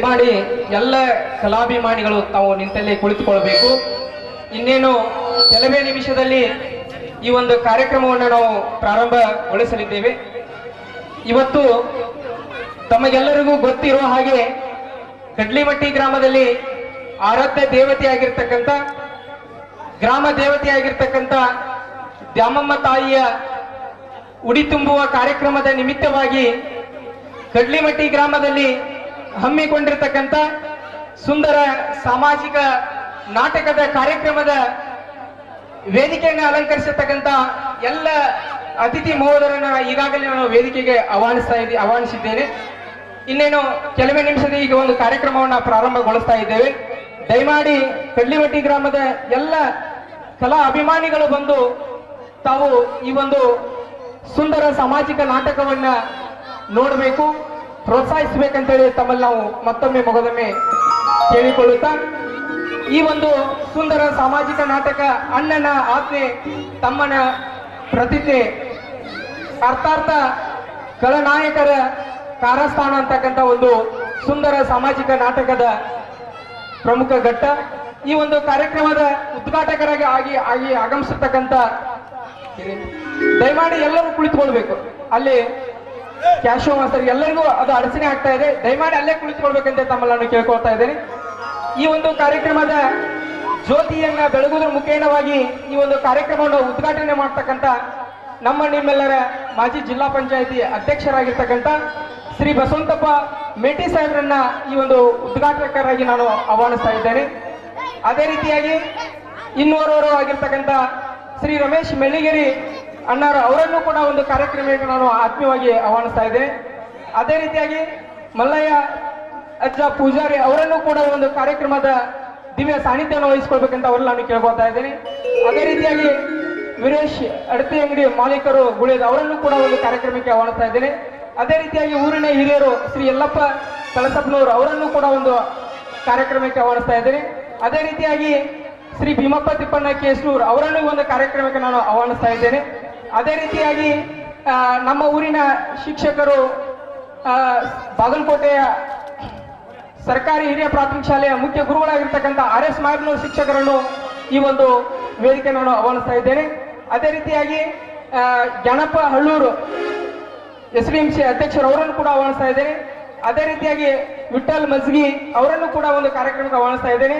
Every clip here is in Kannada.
ಮಾಡಿ ಎಲ್ಲ ಕಲಾಭಿಮಾನಿಗಳು ತಾವು ನಿಂತಲ್ಲೇ ಕುಳಿತುಕೊಳ್ಬೇಕು. ಇನ್ನೇನು ಕೆಲವೇ ನಿಮಿಷದಲ್ಲಿ ಈ ಒಂದು ಕಾರ್ಯಕ್ರಮವನ್ನು ನಾವು ಪ್ರಾರಂಭಗೊಳಿಸಲಿದ್ದೇವೆ. ಇವತ್ತು ತಮಗೆಲ್ಲರಿಗೂ ಗೊತ್ತಿರುವ ಹಾಗೆ ಕಡ್ಲಿಮಟ್ಟಿ ಗ್ರಾಮದಲ್ಲಿ ಆರಾಧ್ಯ ದೇವತೆಯಾಗಿರ್ತಕ್ಕಂಥ ಗ್ರಾಮ ದೇವತೆಯಾಗಿರ್ತಕ್ಕಂಥ ದ್ಯಾಮಮ್ಮ ತಾಯಿಯ ಉಡಿ ತುಂಬುವ ಕಾರ್ಯಕ್ರಮದ ನಿಮಿತ್ತವಾಗಿ ಕಡ್ಲಿಮಟ್ಟಿ ಗ್ರಾಮದಲ್ಲಿ ಹಮ್ಮಿಕೊಂಡಿರ್ತಕ್ಕಂಥ ಸುಂದರ ಸಾಮಾಜಿಕ ನಾಟಕದ ಕಾರ್ಯಕ್ರಮದ ವೇದಿಕೆಯನ್ನು ಅಲಂಕರಿಸಿರ್ತಕ್ಕಂಥ ಎಲ್ಲ ಅತಿಥಿ ಮಹೋದರನ ಈಗಾಗಲೇ ನಾನು ವೇದಿಕೆಗೆ ಆಹ್ವಾನಿಸಿದ್ದೇನೆ. ಇನ್ನೇನು ಕೆಲವೇ ನಿಮಿಷದ ಈಗ ಒಂದು ಕಾರ್ಯಕ್ರಮವನ್ನು ಪ್ರಾರಂಭಗೊಳಿಸ್ತಾ ಇದ್ದೇವೆ. ದಯಮಾಡಿ ಕಡ್ಲಿಮಟ್ಟಿ ಗ್ರಾಮದ ಎಲ್ಲ ಕಲಾ ಅಭಿಮಾನಿಗಳು ಬಂದು ತಾವು ಈ ಒಂದು ಸುಂದರ ಸಾಮಾಜಿಕ ನಾಟಕವನ್ನ ನೋಡಬೇಕು, ಪ್ರೋತ್ಸಾಹಿಸಬೇಕಂತೇಳಿ ತಮ್ಮಲ್ಲಿ ನಾವು ಮತ್ತೊಮ್ಮೆ ಮೊದಲೊಮ್ಮೆ ಕೇಳಿಕೊಳ್ಳುತ್ತಾ, ಈ ಒಂದು ಸುಂದರ ಸಾಮಾಜಿಕ ನಾಟಕ ಅಣ್ಣನ ಆಜ್ಞೆ ತಮ್ಮನ ಪ್ರತಿಜ್ಞೆ ಅರ್ಥಾರ್ಥ ಖಳನಾಯಕರ ಕಾರಸ್ಥಾನ ಅಂತಕ್ಕಂಥ ಒಂದು ಸುಂದರ ಸಾಮಾಜಿಕ ನಾಟಕದ ಪ್ರಮುಖ ಘಟ್ಟ. ಈ ಒಂದು ಕಾರ್ಯಕ್ರಮದ ಉದ್ಘಾಟಕರಾಗಿ ಆಗಿ ಆಗಮಿಸಿರ್ತಕ್ಕಂಥ ದಯಮಾಡಿ ಎಲ್ಲರೂ ಕುಳಿತುಕೊಳ್ಬೇಕು. ಅಲ್ಲಿ ಕ್ಯಾಶೋ ಮಾಸ್ತರ್ ಎಲ್ಲರಿಗೂ ಅದು ಅಡಚಣೆ ಆಗ್ತಾ ಇದೆ. ದಯಮಾಡಿ ಅಲ್ಲೇ ಕುಳಿತುಕೊಳ್ಬೇಕಂತ ತಮ್ಮಲ್ಲಿ ನಾನು ಕೇಳ್ಕೊಳ್ತಾ ಇದ್ದೇನೆ. ಈ ಒಂದು ಕಾರ್ಯಕ್ರಮದ ಜ್ಯೋತಿಯನ್ನ ಬೆಳಗುವುದರ ಮುಖೇನವಾಗಿ ಈ ಒಂದು ಕಾರ್ಯಕ್ರಮವನ್ನು ಉದ್ಘಾಟನೆ ಮಾಡ್ತಕ್ಕಂಥ ನಿಮ್ಮೆಲ್ಲರ ಮಾಜಿ ಜಿಲ್ಲಾ ಪಂಚಾಯತಿ ಅಧ್ಯಕ್ಷರಾಗಿರ್ತಕ್ಕಂಥ ಶ್ರೀ ಬಸವಂತಪ್ಪ ಮೇಟಿ ಸಾಹೇಬ್ರನ್ನ ಈ ಒಂದು ಉದ್ಘಾಟಕರಾಗಿ ನಾನು ಆಹ್ವಾನಿಸ್ತಾ ಇದ್ದೇನೆ. ಅದೇ ರೀತಿಯಾಗಿ ಇನ್ನೋರ್ವರು ಆಗಿರ್ತಕ್ಕಂಥ ಶ್ರೀ ರಮೇಶ್ ಮೆಳ್ಳಿಗೇರಿ ಅಣ್ಣಾರ ಅವರನ್ನು ಕೂಡ ಒಂದು ಕಾರ್ಯಕ್ರಮಕ್ಕೆ ನಾನು ಆತ್ಮೀಯವಾಗಿ ಆಹ್ವಾನಿಸ್ತಾ ಇದ್ದೇನೆ. ಅದೇ ರೀತಿಯಾಗಿ ಮಲ್ಲಯ್ಯ ಅಜ್ಜ ಪೂಜಾರಿ ಅವರನ್ನು ಕೂಡ ಒಂದು ಕಾರ್ಯಕ್ರಮದ ದಿವ್ಯ ಸಾನ್ನಿಧ್ಯವನ್ನು ವಹಿಸಿಕೊಳ್ಬೇಕಂತ ಅವರಲ್ಲಿ ನಾನು ಕೇಳ್ಕೊಳ್ತಾ ಇದ್ದೇನೆ. ಅದೇ ರೀತಿಯಾಗಿ ವೀರೇಶ್ ಅಡತಿ ಅಂಗಡಿ ಮಾಲೀಕರು ಗುಳಿಯದ ಅವರನ್ನು ಕೂಡ ಒಂದು ಕಾರ್ಯಕ್ರಮಕ್ಕೆ ಆಹ್ವಾನಿಸ್ತಾ ಇದ್ದೇನೆ. ಅದೇ ರೀತಿಯಾಗಿ ಊರಿನ ಹಿರಿಯರು ಶ್ರೀ ಯಲ್ಲಪ್ಪ ಕಳಸಪ್ಪನವರು ಅವರನ್ನು ಕೂಡ ಒಂದು ಕಾರ್ಯಕ್ರಮಕ್ಕೆ ಆಹ್ವಾನಿಸ್ತಾ ಇದ್ದೇನೆ. ಅದೇ ರೀತಿಯಾಗಿ ಶ್ರೀ ಭೀಮಪ್ಪ ತಿಪ್ಪಣ್ಣ ಕೇಸೂರ್ ಅವರನ್ನು ಒಂದು ಕಾರ್ಯಕ್ರಮಕ್ಕೆ ನಾನು ಆಹ್ವಾನಿಸ್ತಾ ಇದ್ದೇನೆ. ಅದೇ ರೀತಿಯಾಗಿ ನಮ್ಮ ಊರಿನ ಶಿಕ್ಷಕರು ಬಾಗಲಕೋಟೆಯ ಸರ್ಕಾರಿ ಹಿರಿಯ ಪ್ರಾಥಮಿಕ ಶಾಲೆಯ ಮುಖ್ಯ ಗುರುಗಳಾಗಿರ್ತಕ್ಕಂಥ RS ಮಾಯಪ್ಪನವರ ಶಿಕ್ಷಕರನ್ನು ಈ ಒಂದು ವೇದಿಕೆ ನಾನು ಆಹ್ವಾನಿಸ್ತಾ ಇದ್ದೇನೆ. ಅದೇ ರೀತಿಯಾಗಿ ಗಣಪ ಹಳ್ಳೂರು SDMC ಅಧ್ಯಕ್ಷರು ಅವರನ್ನು ಕೂಡ ಆಹ್ವಾನಿಸ್ತಾ ಇದ್ದೇನೆ. ಅದೇ ರೀತಿಯಾಗಿ ವಿಠಲ್ ಮಜ್ಗಿ ಅವರನ್ನು ಕೂಡ ಒಂದು ಕಾರ್ಯಕ್ರಮಕ್ಕೆ ಆಹ್ವಾನಿಸ್ತಾ ಇದ್ದೇನೆ.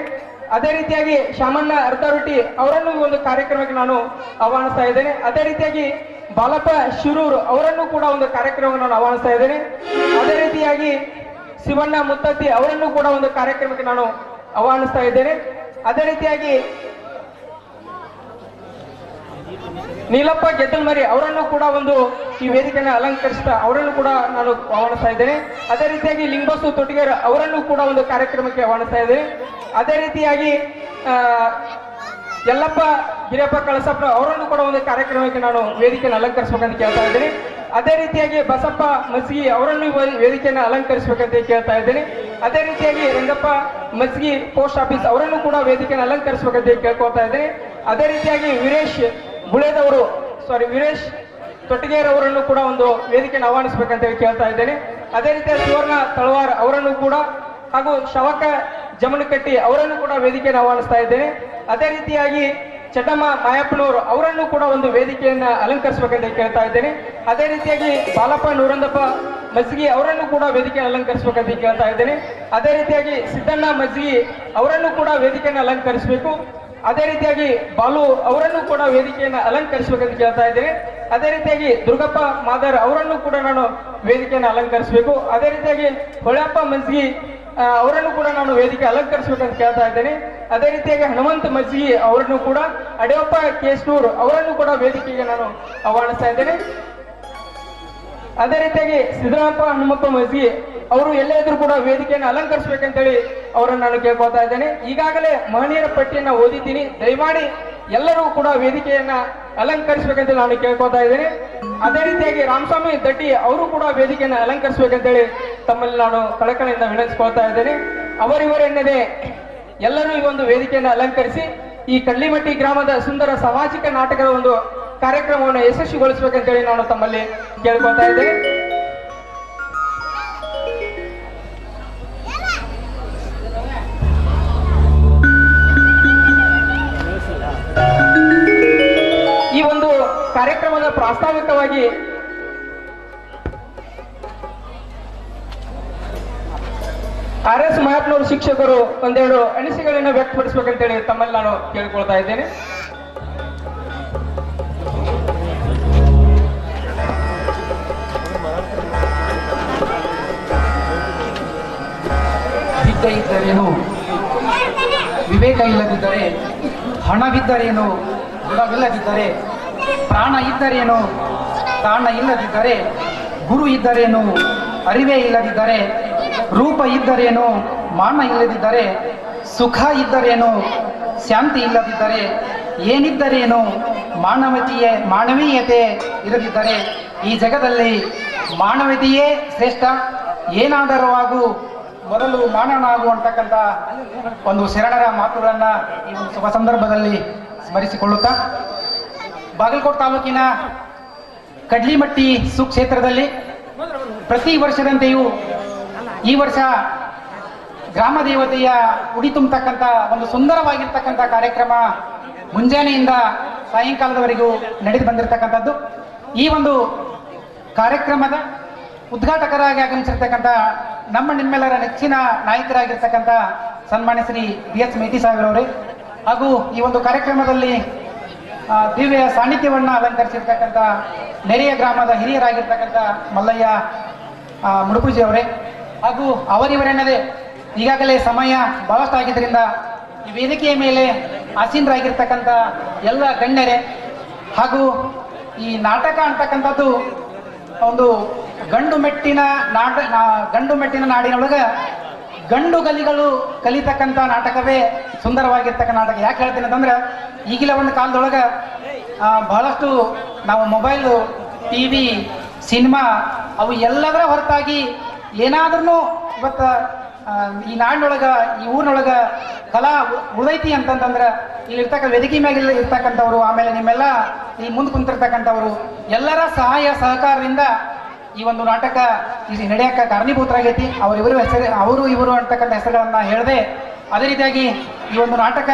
ಅದೇ ರೀತಿಯಾಗಿ ಶಾಮಣ್ಣ ಅರ್ಧಾರೊಟ್ಟಿ ಅವರನ್ನು ಒಂದು ಕಾರ್ಯಕ್ರಮಕ್ಕೆ ನಾನು ಆಹ್ವಾನಿಸ್ತಾ ಇದ್ದೇನೆ. ಅದೇ ರೀತಿಯಾಗಿ ಬಾಲಪ್ಪ ಶಿರೂರು ಅವರನ್ನು ಕೂಡ ಒಂದು ಕಾರ್ಯಕ್ರಮಕ್ಕೆ ನಾನು ಆಹ್ವಾನಿಸ್ತಾ ಇದ್ದೇನೆ. ಅದೇ ರೀತಿಯಾಗಿ ಶಿವಣ್ಣ ಮುತ್ತತ್ತಿ ಅವರನ್ನು ಕೂಡ ಒಂದು ಕಾರ್ಯಕ್ರಮಕ್ಕೆ ನಾನು ಆಹ್ವಾನಿಸ್ತಾ ಇದ್ದೇನೆ. ಅದೇ ರೀತಿಯಾಗಿ ನೀಲಪ್ಪ ಗೆದ್ದಲ್ಮರಿ ಅವರನ್ನು ಕೂಡ ಒಂದು ಈ ವೇದಿಕೆಯನ್ನು ಅಲಂಕರಿಸ್ತಾ ಅವರನ್ನು ಕೂಡ ನಾನು ಆಹ್ವಾನಿಸ್ತಾ ಇದ್ದೇನೆ. ಅದೇ ರೀತಿಯಾಗಿ ಲಿಂಗಬಸು ತೊಟ್ಟಿಗೆರ ಅವರನ್ನು ಕೂಡ ಒಂದು ಕಾರ್ಯಕ್ರಮಕ್ಕೆ ಆಹ್ವಾನಿಸ್ತಾ ಇದ್ದೇನೆ. ಅದೇ ರೀತಿಯಾಗಿ ಯಲ್ಲಪ್ಪ ಗಿರಿಯಪ್ಪ ಕಳಸಪ್ಪ ಅವರನ್ನು ಕೂಡ ಒಂದು ಕಾರ್ಯಕ್ರಮಕ್ಕೆ ನಾನು ವೇದಿಕೆಯನ್ನು ಅಲಂಕರಿಸಬೇಕಂತ ಕೇಳ್ತಾ ಇದ್ದೇನೆ. ಅದೇ ರೀತಿಯಾಗಿ ಬಸಪ್ಪ ಮಸ್ಗಿ ಅವರನ್ನು ವೇದಿಕೆಯನ್ನು ಅಲಂಕರಿಸಬೇಕಂತ ಕೇಳ್ತಾ ಇದ್ದೇನೆ. ಅದೇ ರೀತಿಯಾಗಿ ರಂಗಪ್ಪ ಮಸ್ಗಿ ಪೋಸ್ಟ್ ಆಫೀಸ್ ಅವರನ್ನು ಕೂಡ ವೇದಿಕೆಯನ್ನು ಅಲಂಕರಿಸಬೇಕಂತ ಕೇಳ್ಕೊಳ್ತಾ ಇದ್ದೇನೆ. ಅದೇ ರೀತಿಯಾಗಿ ವೀರೇಶ್ ತೊಟ್ಟಿಗೆರವರನ್ನು ಕೂಡ ಒಂದು ವೇದಿಕೆಯನ್ನು ಆಹ್ವಾನಿಸಬೇಕಂತ ಕೇಳ್ತಾ ಇದ್ದೇನೆ. ಅದೇ ರೀತಿಯಾಗಿ ಸುವರ್ಣ ತಳವಾರ್ ಅವರನ್ನು ಕೂಡ ಹಾಗೂ ಶವಕ ಜಮನಕಟ್ಟಿ ಅವರನ್ನು ಕೂಡ ವೇದಿಕೆಯನ್ನು ಆಹ್ವಾನಿಸ್ತಾ ಇದ್ದೇನೆ. ಅದೇ ರೀತಿಯಾಗಿ ಚಟ್ಟಮ್ಮ ಮಾಯಪ್ಪನವರು ಅವರನ್ನು ಕೂಡ ಒಂದು ವೇದಿಕೆಯನ್ನ ಅಲಂಕರಿಸಬೇಕಂತ ಕೇಳ್ತಾ ಇದ್ದೇನೆ. ಅದೇ ರೀತಿಯಾಗಿ ಬಾಲಪ್ಪ ನೂರಂದಪ್ಪ ಮಜ್ಗಿ ಅವರನ್ನು ಕೂಡ ವೇದಿಕೆಯನ್ನು ಅಲಂಕರಿಸಬೇಕಂತ ಕೇಳ್ತಾ ಇದ್ದೇನೆ. ಅದೇ ರೀತಿಯಾಗಿ ಸಿದ್ದಣ್ಣ ಮಜ್ಗಿ ಅವರನ್ನು ಕೂಡ ವೇದಿಕೆಯನ್ನು ಅಲಂಕರಿಸಬೇಕು. ಅದೇ ರೀತಿಯಾಗಿ ಬಾಲು ಅವರನ್ನು ಕೂಡ ವೇದಿಕೆಯನ್ನು ಅಲಂಕರಿಸಬೇಕಂತ ಕೇಳ್ತಾ ಇದ್ದೇನೆ. ಅದೇ ರೀತಿಯಾಗಿ ದುರ್ಗಪ್ಪ ಮಾದರ್ ಅವರನ್ನು ಕೂಡ ನಾನು ವೇದಿಕೆಯನ್ನು ಅಲಂಕರಿಸಬೇಕು. ಅದೇ ರೀತಿಯಾಗಿ ಹೊಳೆಯಪ್ಪ ಮಜ್ಗಿ ಅವರನ್ನು ಕೂಡ ನಾನು ವೇದಿಕೆ ಅಲಂಕರಿಸಬೇಕಂತ ಕೇಳ್ತಾ ಇದ್ದೇನೆ. ಅದೇ ರೀತಿಯಾಗಿ ಹನುಮಂತ ಮಜ್ಗಿ ಅವರನ್ನು ಕೂಡ ಅಡೆಯಪ್ಪ ಕೇಸ್ನೂರ್ ಅವರನ್ನು ಕೂಡ ವೇದಿಕೆಗೆ ನಾನು ಆಹ್ವಾನಿಸ್ತಾ ಇದ್ದೇನೆ. ಅದೇ ರೀತಿಯಾಗಿ ಸಿದ್ದರಾಮಪ್ಪ ಹನುಮಪ್ಪ ಮಜ್ಗಿ ಅವರು ಎಲ್ಲೇ ಇದ್ರು ಕೂಡ ವೇದಿಕೆಯನ್ನು ಅಲಂಕರಿಸಬೇಕಂತೇಳಿ ಅವರನ್ನು ನಾನು ಕೇಳ್ಕೊಳ್ತಾ ಇದ್ದೇನೆ. ಈಗಾಗಲೇ ಮಹನೀಯರ ಪಟ್ಟಿಯನ್ನ ಓದಿದ್ದೀನಿ. ದಯಮಾಡಿ ಎಲ್ಲರೂ ಕೂಡ ವೇದಿಕೆಯನ್ನ ಅಲಂಕರಿಸಬೇಕಂತ ನಾನು ಕೇಳ್ಕೊಳ್ತಾ ಇದ್ದೇನೆ. ಅದೇ ರೀತಿಯಾಗಿ ರಾಮಸ್ವಾಮಿ ದಡ್ಡಿ ಅವರು ಕೂಡ ವೇದಿಕೆಯನ್ನು ಅಲಂಕರಿಸಬೇಕಂತೇಳಿ ತಮ್ಮಲ್ಲಿ ನಾನು ಕಳಕಳಿಯಿಂದ ವಿನಂತಿಸ್ಕೊಳ್ತಾ ಇದ್ದೇನೆ. ಅವರಿವರೆನ್ನದೇ ಎಲ್ಲರೂ ಈ ಒಂದು ವೇದಿಕೆಯನ್ನು ಅಲಂಕರಿಸಿ ಈ ಕಡ್ಲಿಮಟ್ಟಿ ಗ್ರಾಮದ ಸುಂದರ ಸಾಮಾಜಿಕ ನಾಟಕದ ಒಂದು ಕಾರ್ಯಕ್ರಮವನ್ನು ಯಶಸ್ವಿಗೊಳಿಸಬೇಕಂತೇಳಿ ನಾನು ತಮ್ಮಲ್ಲಿ ಕೇಳ್ಕೊಳ್ತಾ ಇದ್ದೇನೆ. ಪ್ರಾಸ್ತಾವಿಕವಾಗಿ RS ಮಹಾತ್ಮರು ಶಿಕ್ಷಕರು ಒಂದೆರಡು ಅನಿಸಿಕೆಗಳನ್ನು ವ್ಯಕ್ತಪಡಿಸಬೇಕಂತೇಳಿ ತಮ್ಮಲ್ಲಿ ನಾನು ಕೇಳಿಕೊಳ್ತಾ ಇದ್ದೇನೆ. ವಿದ್ಯೆ ಇದ್ದರೇನು, ವಿವೇಕ ಇಲ್ಲದಿದ್ದರೆ, ಹಣವಿದ್ದರೇನು, ಗುಣವಿಲ್ಲದಿದ್ದರೆ, ಪ್ರಾಣ ಇದ್ದರೇನು, ತಾಣ ಇಲ್ಲದಿದ್ದರೆ, ಗುರು ಇದ್ದರೇನು, ಅರಿವೇ ಇಲ್ಲದಿದ್ದರೆ, ರೂಪ ಇದ್ದರೇನು, ಮಾನ ಇಲ್ಲದಿದ್ದರೆ, ಸುಖ ಇದ್ದರೇನು, ಶಾಂತಿ ಇಲ್ಲದಿದ್ದರೆ, ಏನಿದ್ದರೇನು, ಮಾನವೀಯತೆ ಇರದಿದ್ದರೆ, ಈ ಜಗದಲ್ಲಿ ಮಾನವೀಯತೆಯೇ ಶ್ರೇಷ್ಠ. ಏನಾದರೂ ಆಗು, ಮೊದಲು ಮಾನವನಾಗು ಅಂತಕ್ಕಂಥ ಒಂದು ಶರಣರ ಮಾತುಗಳನ್ನ ಈ ಒಂದು ಶುಭ ಸಂದರ್ಭದಲ್ಲಿ ಸ್ಮರಿಸಿಕೊಳ್ಳುತ್ತಾ, ಬಾಗಲಕೋಟೆ ತಾಲೂಕಿನ ಕಡ್ಲಿಮಟ್ಟಿ ಸುಕ್ಷೇತ್ರದಲ್ಲಿ ಪ್ರತಿ ವರ್ಷದಂತೆಯೂ ಈ ವರ್ಷ ಗ್ರಾಮ ದೇವತೆಯ ಉಡಿ ತುಂಬತಕ್ಕಂಥ ಒಂದು ಸುಂದರವಾಗಿರ್ತಕ್ಕಂಥ ಕಾರ್ಯಕ್ರಮ ಮುಂಜಾನೆಯಿಂದ ಸಾಯಂಕಾಲದವರೆಗೂ ನಡೆದು ಬಂದಿರತಕ್ಕಂಥದ್ದು. ಈ ಒಂದು ಕಾರ್ಯಕ್ರಮದ ಉದ್ಘಾಟಕರಾಗಿ ಆಗಮಿಸಿರ್ತಕ್ಕಂಥ ನಿಮ್ಮೆಲ್ಲರ ನೆಚ್ಚಿನ ನಾಯಕರಾಗಿರ್ತಕ್ಕಂಥ ಸನ್ಮಾನ್ಯ ಶ್ರೀ BS ಮೇಟಿ ಸಾಹೇಬ್ರವರೇ, ಹಾಗೂ ಈ ಒಂದು ಕಾರ್ಯಕ್ರಮದಲ್ಲಿ ದಿವ್ಯ ಸಾನ್ನಿಧ್ಯವನ್ನು ಅಲಂಕರಿಸಿರ್ತಕ್ಕಂಥ ನೆರೆಯ ಗ್ರಾಮದ ಹಿರಿಯರಾಗಿರ್ತಕ್ಕಂಥ ಮಲ್ಲಯ್ಯ ಮುಡುಪೂಜಿ ಅವರೇ, ಹಾಗೂ ಅವರಿವರೆನ್ನದೇ ಈಗಾಗಲೇ ಸಮಯ ಬಹಳಷ್ಟು ಆಗಿದ್ದರಿಂದ ಈ ವೇದಿಕೆಯ ಮೇಲೆ ಆಸೀನರಾಗಿರ್ತಕ್ಕಂಥ ಎಲ್ಲ ಗಣ್ಯರೇ, ಹಾಗೂ ಈ ನಾಟಕ ಅಂತಕ್ಕಂಥದ್ದು ಒಂದು ಗಂಡು ಮೆಟ್ಟಿನ ನಾಡಿನೊಳಗೆ ಗಂಡು ಗಲಿಗಳು ಕಲಿತಕ್ಕಂಥ ನಾಟಕವೇ ಸುಂದರವಾಗಿರ್ತಕ್ಕ ನಾಟಕ. ಯಾಕೆ ಹೇಳ್ತೀನಿ ಅಂತಂದ್ರೆ, ಈಗಿನ ಒಂದು ಕಾಲದೊಳಗೆ ಬಹಳಷ್ಟು ನಾವು ಮೊಬೈಲು, TV, ಸಿನಿಮಾ ಅವು ಎಲ್ಲದರ ಹೊರತಾಗಿ ಏನಾದ್ರೂ ಇವತ್ತು ಈ ನಾಡಿನೊಳಗೆ, ಈ ಊರಿನೊಳಗೆ ಕಲಾ ಉಳಿದೈತಿ ಅಂತಂತಂದ್ರೆ ಇಲ್ಲಿರ್ತಕ್ಕ ವೇದಿಕೆ ಮ್ಯಾಗ ಇರ್ತಕ್ಕಂಥವ್ರು, ಆಮೇಲೆ ನಿಮ್ಮೆಲ್ಲ ಈ ಮುಂದೆ ಕುಂತಿರ್ತಕ್ಕಂಥವ್ರು ಎಲ್ಲರ ಸಹಾಯ ಸಹಕಾರದಿಂದ ಈ ಒಂದು ನಾಟಕ ಇಲ್ಲಿ ನಡೆಯಕ್ಕೆ ಕಾರಣೀಭೂತರಾಗೈತಿ. ಅವರು ಇವರು ಅಂತಕ್ಕಂಥ ಹೆಸರುಗಳನ್ನ ಹೇಳದೆ, ಅದೇ ರೀತಿಯಾಗಿ ಈ ಒಂದು ನಾಟಕ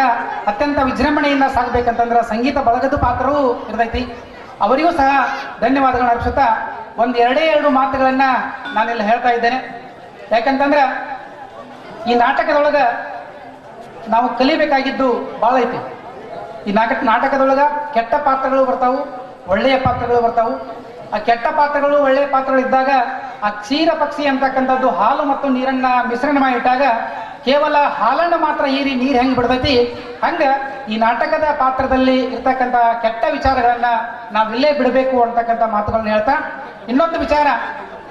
ಅತ್ಯಂತ ವಿಜೃಂಭಣೆಯಿಂದ ಸಾಗಬೇಕಂತಂದ್ರೆ ಸಂಗೀತ ಬಳಗದ ಪಾತ್ರವೂ ಇರ್ತೈತಿ. ಅವರಿಗೂ ಸಹ ಧನ್ಯವಾದಗಳನ್ನ ಅರ್ಪಿಸುತ್ತಾ ಎರಡು ಮಾತುಗಳನ್ನ ನಾನಿಲ್ಲಿ ಹೇಳ್ತಾ ಇದ್ದೇನೆ. ಯಾಕಂತಂದ್ರೆ ಈ ನಾಟಕದೊಳಗ ನಾವು ಕಲಿಬೇಕಾಗಿದ್ದು ಭಾಳ ಐತಿ. ಈ ನಾಟಕದೊಳಗ ಕೆಟ್ಟ ಪಾತ್ರಗಳು ಬರ್ತಾವು, ಒಳ್ಳೆಯ ಪಾತ್ರಗಳು ಬರ್ತಾವು. ಆ ಕೆಟ್ಟ ಪಾತ್ರಗಳು ಒಳ್ಳೆಯ ಪಾತ್ರಗಳು ಇದ್ದಾಗ ಆ ಕ್ಷೀರ ಪಕ್ಷಿ ಅಂತಕ್ಕಂಥದ್ದು ಹಾಲು ಮತ್ತು ನೀರನ್ನ ಮಿಶ್ರಣ ಮಾಡಿಟ್ಟಾಗ ಕೇವಲ ಹಾಲನ್ನು ಮಾತ್ರ ಹೀರಿ ನೀರು ಹೆಂಗೆ ಬಿಡ್ತೈತಿ, ಹಂಗ ಈ ನಾಟಕದ ಪಾತ್ರದಲ್ಲಿ ಇರ್ತಕ್ಕಂಥ ಕೆಟ್ಟ ವಿಚಾರಗಳನ್ನ ನಾವಿಲ್ಲೇ ಬಿಡಬೇಕು ಅಂತಕ್ಕಂಥ ಮಾತುಗಳನ್ನ ಹೇಳ್ತಾ,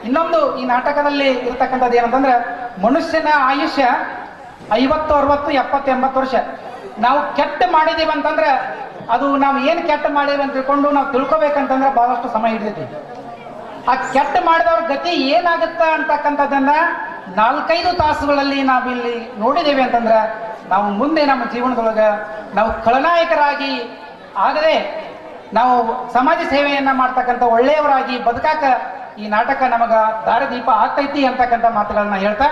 ಇನ್ನೊಂದು ಈ ನಾಟಕದಲ್ಲಿ ಇರ್ತಕ್ಕಂಥದ್ದು ಏನಂತಂದ್ರೆ, ಮನುಷ್ಯನ ಆಯುಷ್ಯ 50, 60, 70, 80 ವರ್ಷ. ನಾವು ಕೆಟ್ಟ ಮಾಡಿದೀವಿ ಅಂತಂದ್ರೆ ಅದು ನಾವು ಏನು ಕೆಟ್ಟ ಮಾಡೀವಿ ಅಂತ ತಿಳ್ಕೊಂಡು ನಾವು ತಿಳ್ಕೊಬೇಕಂತಂದ್ರೆ ಬಹಳಷ್ಟು ಸಮಯ ಹಿಡಿದೈತಿ. ಆ ಕೆಟ್ಟ ಮಾಡಿದವ್ರ ಗತಿ ಏನಾಗುತ್ತ ಅಂತಕ್ಕಂಥದ್ದನ್ನ 4-5 ತಾಸುಗಳಲ್ಲಿ ನಾವಿಲ್ಲಿ ನೋಡಿದ್ದೇವೆ ಅಂತಂದ್ರೆ, ನಾವು ಮುಂದೆ ನಮ್ಮ ಜೀವನದೊಳಗೆ ನಾವು ಖಳನಾಯಕರಾಗಿ ಆಗದೆ ನಾವು ಸಮಾಜ ಸೇವೆಯನ್ನ ಮಾಡ್ತಕ್ಕಂಥ ಒಳ್ಳೆಯವರಾಗಿ ಬದುಕಾಕ ಈ ನಾಟಕ ನಮಗ ದಾರಿದೀಪ ಆಗ್ತೈತಿ ಅಂತಕ್ಕಂಥ ಮಾತುಗಳನ್ನ ಹೇಳ್ತಾ,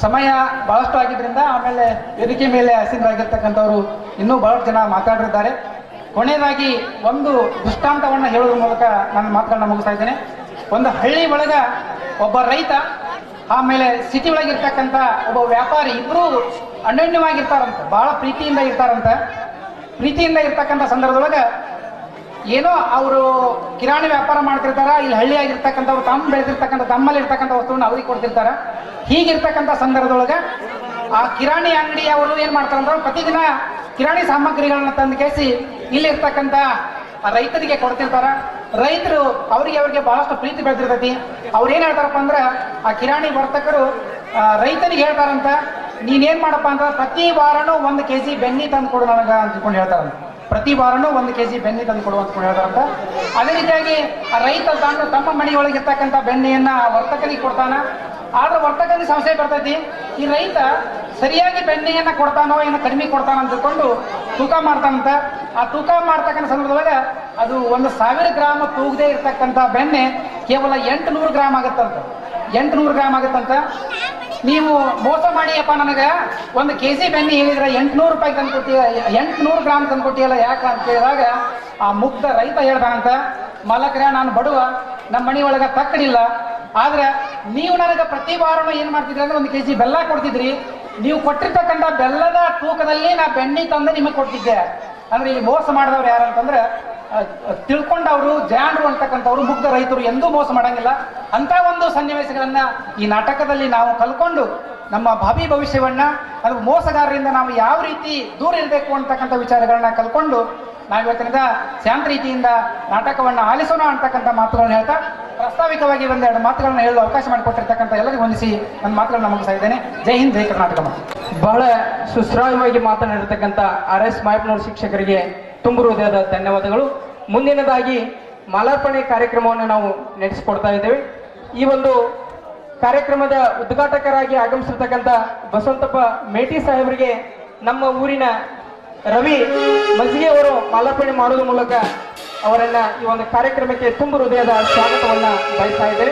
ಸಮಯ ಬಹಳಷ್ಟು ಆಗಿದ್ರಿಂದ ಆಮೇಲೆ ವೇದಿಕೆ ಮೇಲೆ ಆಸೀನರಾಗಿರ್ತಕ್ಕಂಥವ್ರು ಇನ್ನೂ ಬಹಳಷ್ಟು ಜನ ಮಾತಾಡಿದ್ದಾರೆ. ಕೊನೆಯದಾಗಿ ಒಂದು ದೃಷ್ಟಾಂತವನ್ನು ಹೇಳೋದ್ರ ಮೂಲಕ ನನ್ನ ಮಾತುಗಳನ್ನ ಮುಗಿಸ್ತಾ ಇದ್ದೇನೆ. ಒಂದು ಹಳ್ಳಿ ಒಳಗ ಒಬ್ಬ ರೈತ, ಆಮೇಲೆ ಸಿಟಿ ಒಳಗಿರ್ತಕ್ಕಂಥ ಒಬ್ಬ ವ್ಯಾಪಾರಿ, ಇಬ್ಬರು ಅನ್ಯೋನ್ಯವಾಗಿರ್ತಾರಂತ, ಬಹಳ ಪ್ರೀತಿಯಿಂದ ಇರ್ತಕ್ಕಂಥ ಸಂದರ್ಭದೊಳಗೆ ಏನೋ ಅವರು ಕಿರಾಣಿ ವ್ಯಾಪಾರ ಮಾಡ್ತಿರ್ತಾರ, ಇಲ್ಲಿ ಹಳ್ಳಿಯಾಗಿರ್ತಕ್ಕಂಥವ್ರು ತಮ್ಮಲ್ಲಿ ಇರ್ತಕ್ಕಂಥ ವಸ್ತುವನ್ನು ಅವ್ರಿಗೆ ಕೊಡ್ತಿರ್ತಾರ. ಹೀಗಿರ್ತಕ್ಕಂಥ ಸಂದರ್ಭದೊಳಗೆ ಆ ಕಿರಾಣಿ ಅಂಗಡಿಯವರು ಏನ್ ಮಾಡ್ತಾರಂದ್ರೆ, ಪ್ರತಿದಿನ ಕಿರಾಣಿ ಸಾಮಗ್ರಿಗಳನ್ನ ತಂದು ಕೇಸಿ ಇಲ್ಲಿರ್ತಕ್ಕಂಥ ರೈತರಿಗೆ ಕೊಡ್ತಿರ್ತಾರ. ರೈತರು ಅವ್ರಿಗೆ ಬಹಳಷ್ಟು ಪ್ರೀತಿ ಬೆಳೆದಿರ್ತೈತಿ. ಅವ್ರು ಏನ್ ಹೇಳ್ತಾರಪ್ಪ ಅಂದ್ರೆ, ಆ ಕಿರಾಣಿ ವರ್ತಕರು ರೈತನಿಗೆ ಹೇಳ್ತಾರಂತ, ನೀನೇನ್ ಮಾಡಪ್ಪ ಅಂದ್ರೆ ಪ್ರತಿ ವಾರನೂ 1 kg ಬೆನ್ನಿ ತಂದು ಕೊಡು ನನಗ ಅಂದ್ಕೊಂಡು ಹೇಳ್ತಾರಂತ. ಪ್ರತಿ ವಾರನೂ 1 kg ಬೆನ್ನಿ ತಂದು ಕೊಡು ಅಂದ್ಕೊಂಡು ಹೇಳ್ತಾರಂತ. ಅದೇ ರೀತಿಯಾಗಿ ಆ ರೈತ ತಮ್ಮ ಮನೆಯೊಳಗಿರ್ತಕ್ಕಂಥ ಬೆಣ್ಣೆಯನ್ನ ವರ್ತಕನಿಗೆ ಕೊಡ್ತಾನ. ಆದ್ರೆ ವರ್ತಕನಿಗೆ ಸಂಶಯ ಬರ್ತೈತಿ, ಈ ರೈತ ಸರಿಯಾಗಿ ಬೆಣ್ಣೆಯನ್ನ ಕೊಡ್ತಾನೋ ಏನೋ ಕಡಿಮೆ ಕೊಡ್ತಾನ ಅಂತ ತಿಳ್ಕೊಂಡು ತೂಕ ಮಾಡ್ತಾನಂತ. ಆ ತೂಕ ಮಾಡ್ತಕ್ಕಂಥ ಸಂದರ್ಭದೊಳಗೆ ಅದು 1000 ಗ್ರಾಮ್ ತೂಗದೆ ಇರ್ತಕ್ಕಂಥ ಬೆಣ್ಣೆ ಕೇವಲ 800 ಗ್ರಾಮ್ ಆಗತ್ತಂತ. 800 ಗ್ರಾಮ್ ಆಗತ್ತಂತ. ನೀವು ಮೋಸ ಮಾಡಿಯಪ್ಪ ನನಗೆ 1 kg ಬೆಣ್ಣೆ ಹೇಳಿದ್ರೆ 800 ರೂಪಾಯಿ ತಂದ್ಕೊಟ್ಟಿ, 800 ಗ್ರಾಮ್ ತಂದ್ಕೊಟ್ಟಿಯಲ್ಲ ಯಾಕೆ ಅಂತ ಕೇಳಿದಾಗ ಆ ಮುಗ್ಧ ರೈತ ಹೇಳ್ದಾನಂತ, ಮಾಲಕರ ನಾನು ಬಡವ, ನಮ್ಮ ಮನೆ ಒಳಗ ತಕ್ಕಡಿಲ್ಲ, ಆದ್ರೆ ನೀವು ನನಗೆ ಪ್ರತಿ ವಾರನೂ ಏನ್ ಮಾಡ್ತಿದ್ರಿ ಅಂದ್ರೆ 1 kg ಬೆಲ್ಲ ಕೊಡ್ತಿದ್ರಿ. ನೀವು ಕೊಟ್ಟಿರ್ತಕ್ಕಂಥ ಬೆಲ್ಲದ ತೂಕದಲ್ಲಿ ನಾ ಬೆಣ್ಣೆ ತಂದು ನಿಮಗೆ ಕೊಡ್ತಿದ್ದೆ. ಅಂದ್ರೆ ಇಲ್ಲಿ ಮೋಸ ಮಾಡಿದವ್ರು ಯಾರಂತಂದ್ರೆ ತಿಳ್ಕೊಂಡವ್ರು, ಜಾಣರು ಅಂತಕ್ಕಂಥವ್ರು, ಮುಗ್ಧ ರೈತರು ಎಂದೂ ಮೋಸ ಮಾಡಂಗಿಲ್ಲ. ಅಂತ ಒಂದು ಸನ್ನಿವೇಶಗಳನ್ನ ಈ ನಾಟಕದಲ್ಲಿ ನಾವು ಕಲ್ಕೊಂಡು ನಮ್ಮ ಭಾವಿ ಭವಿಷ್ಯವನ್ನ, ಅದು ಮೋಸಗಾರರಿಂದ ನಾವು ಯಾವ ರೀತಿ ದೂರ ಇರಬೇಕು ಅಂತಕ್ಕಂಥ ವಿಚಾರಗಳನ್ನ ಕಲ್ಕೊಂಡು ನಾವಿವತ್ತಿನಿಂದ ಶಾಂತ ರೀತಿಯಿಂದ ನಾಟಕವನ್ನ ಆಲಿಸೋಣ ಅಂತಕ್ಕಂಥ ಮಾತುಗಳನ್ನ ಹೇಳ್ತಾ, ಪ್ರಾಸ್ತಾವಿಕವಾಗಿ 1-2 ಮಾತುಗಳನ್ನ ಹೇಳಲು ಅವಕಾಶ ಮಾಡಿಕೊಟ್ಟಿರ್ತಕ್ಕಂಥ ಎಲ್ಲರಿಗೂ ವಂದಿಸಿ ನನ್ನ ಮಾತುಗಳನ್ನ ಮುಗಿಸ್ತಾ ಇದ್ದೇನೆ. ಜೈ ಹಿಂದ್, ಜೈ ಕರ್ನಾಟಕ. ಬಹಳ ಸುಶ್ರಾವ್ಯವಾಗಿ ಮಾತನಾಡಿರ್ತಕ್ಕಂಥ RS ಮಾಯಪ್ಪನವ್ರ ಶಿಕ್ಷಕರಿಗೆ ತುಂಬು ಹೃದಯದ ಧನ್ಯವಾದಗಳು. ಮುಂದಿನದಾಗಿ ಮಾಲಾರ್ಪಣೆ ಕಾರ್ಯಕ್ರಮವನ್ನು ನಾವು ನಡೆಸಿಕೊಡ್ತಾ ಇದ್ದೇವೆ. ಈ ಒಂದು ಕಾರ್ಯಕ್ರಮದ ಉದ್ಘಾಟಕರಾಗಿ ಆಗಮಿಸಿರ್ತಕ್ಕಂಥ ಬಸವಂತಪ್ಪ ಮೇಟಿ ಸಾಹೇಬರಿಗೆ ನಮ್ಮ ಊರಿನ ರವಿ ಮಜ್ಗೆ ಅವರು ಮಾಲಾರ್ಪಣೆ ಮಾಡುವ ಮೂಲಕ ಅವರನ್ನ ಈ ಒಂದು ಕಾರ್ಯಕ್ರಮಕ್ಕೆ ತುಂಬು ಹೃದಯದ ಸ್ವಾಗತವನ್ನ ಬಯಸ್ತಾ ಇದ್ದಾರೆ.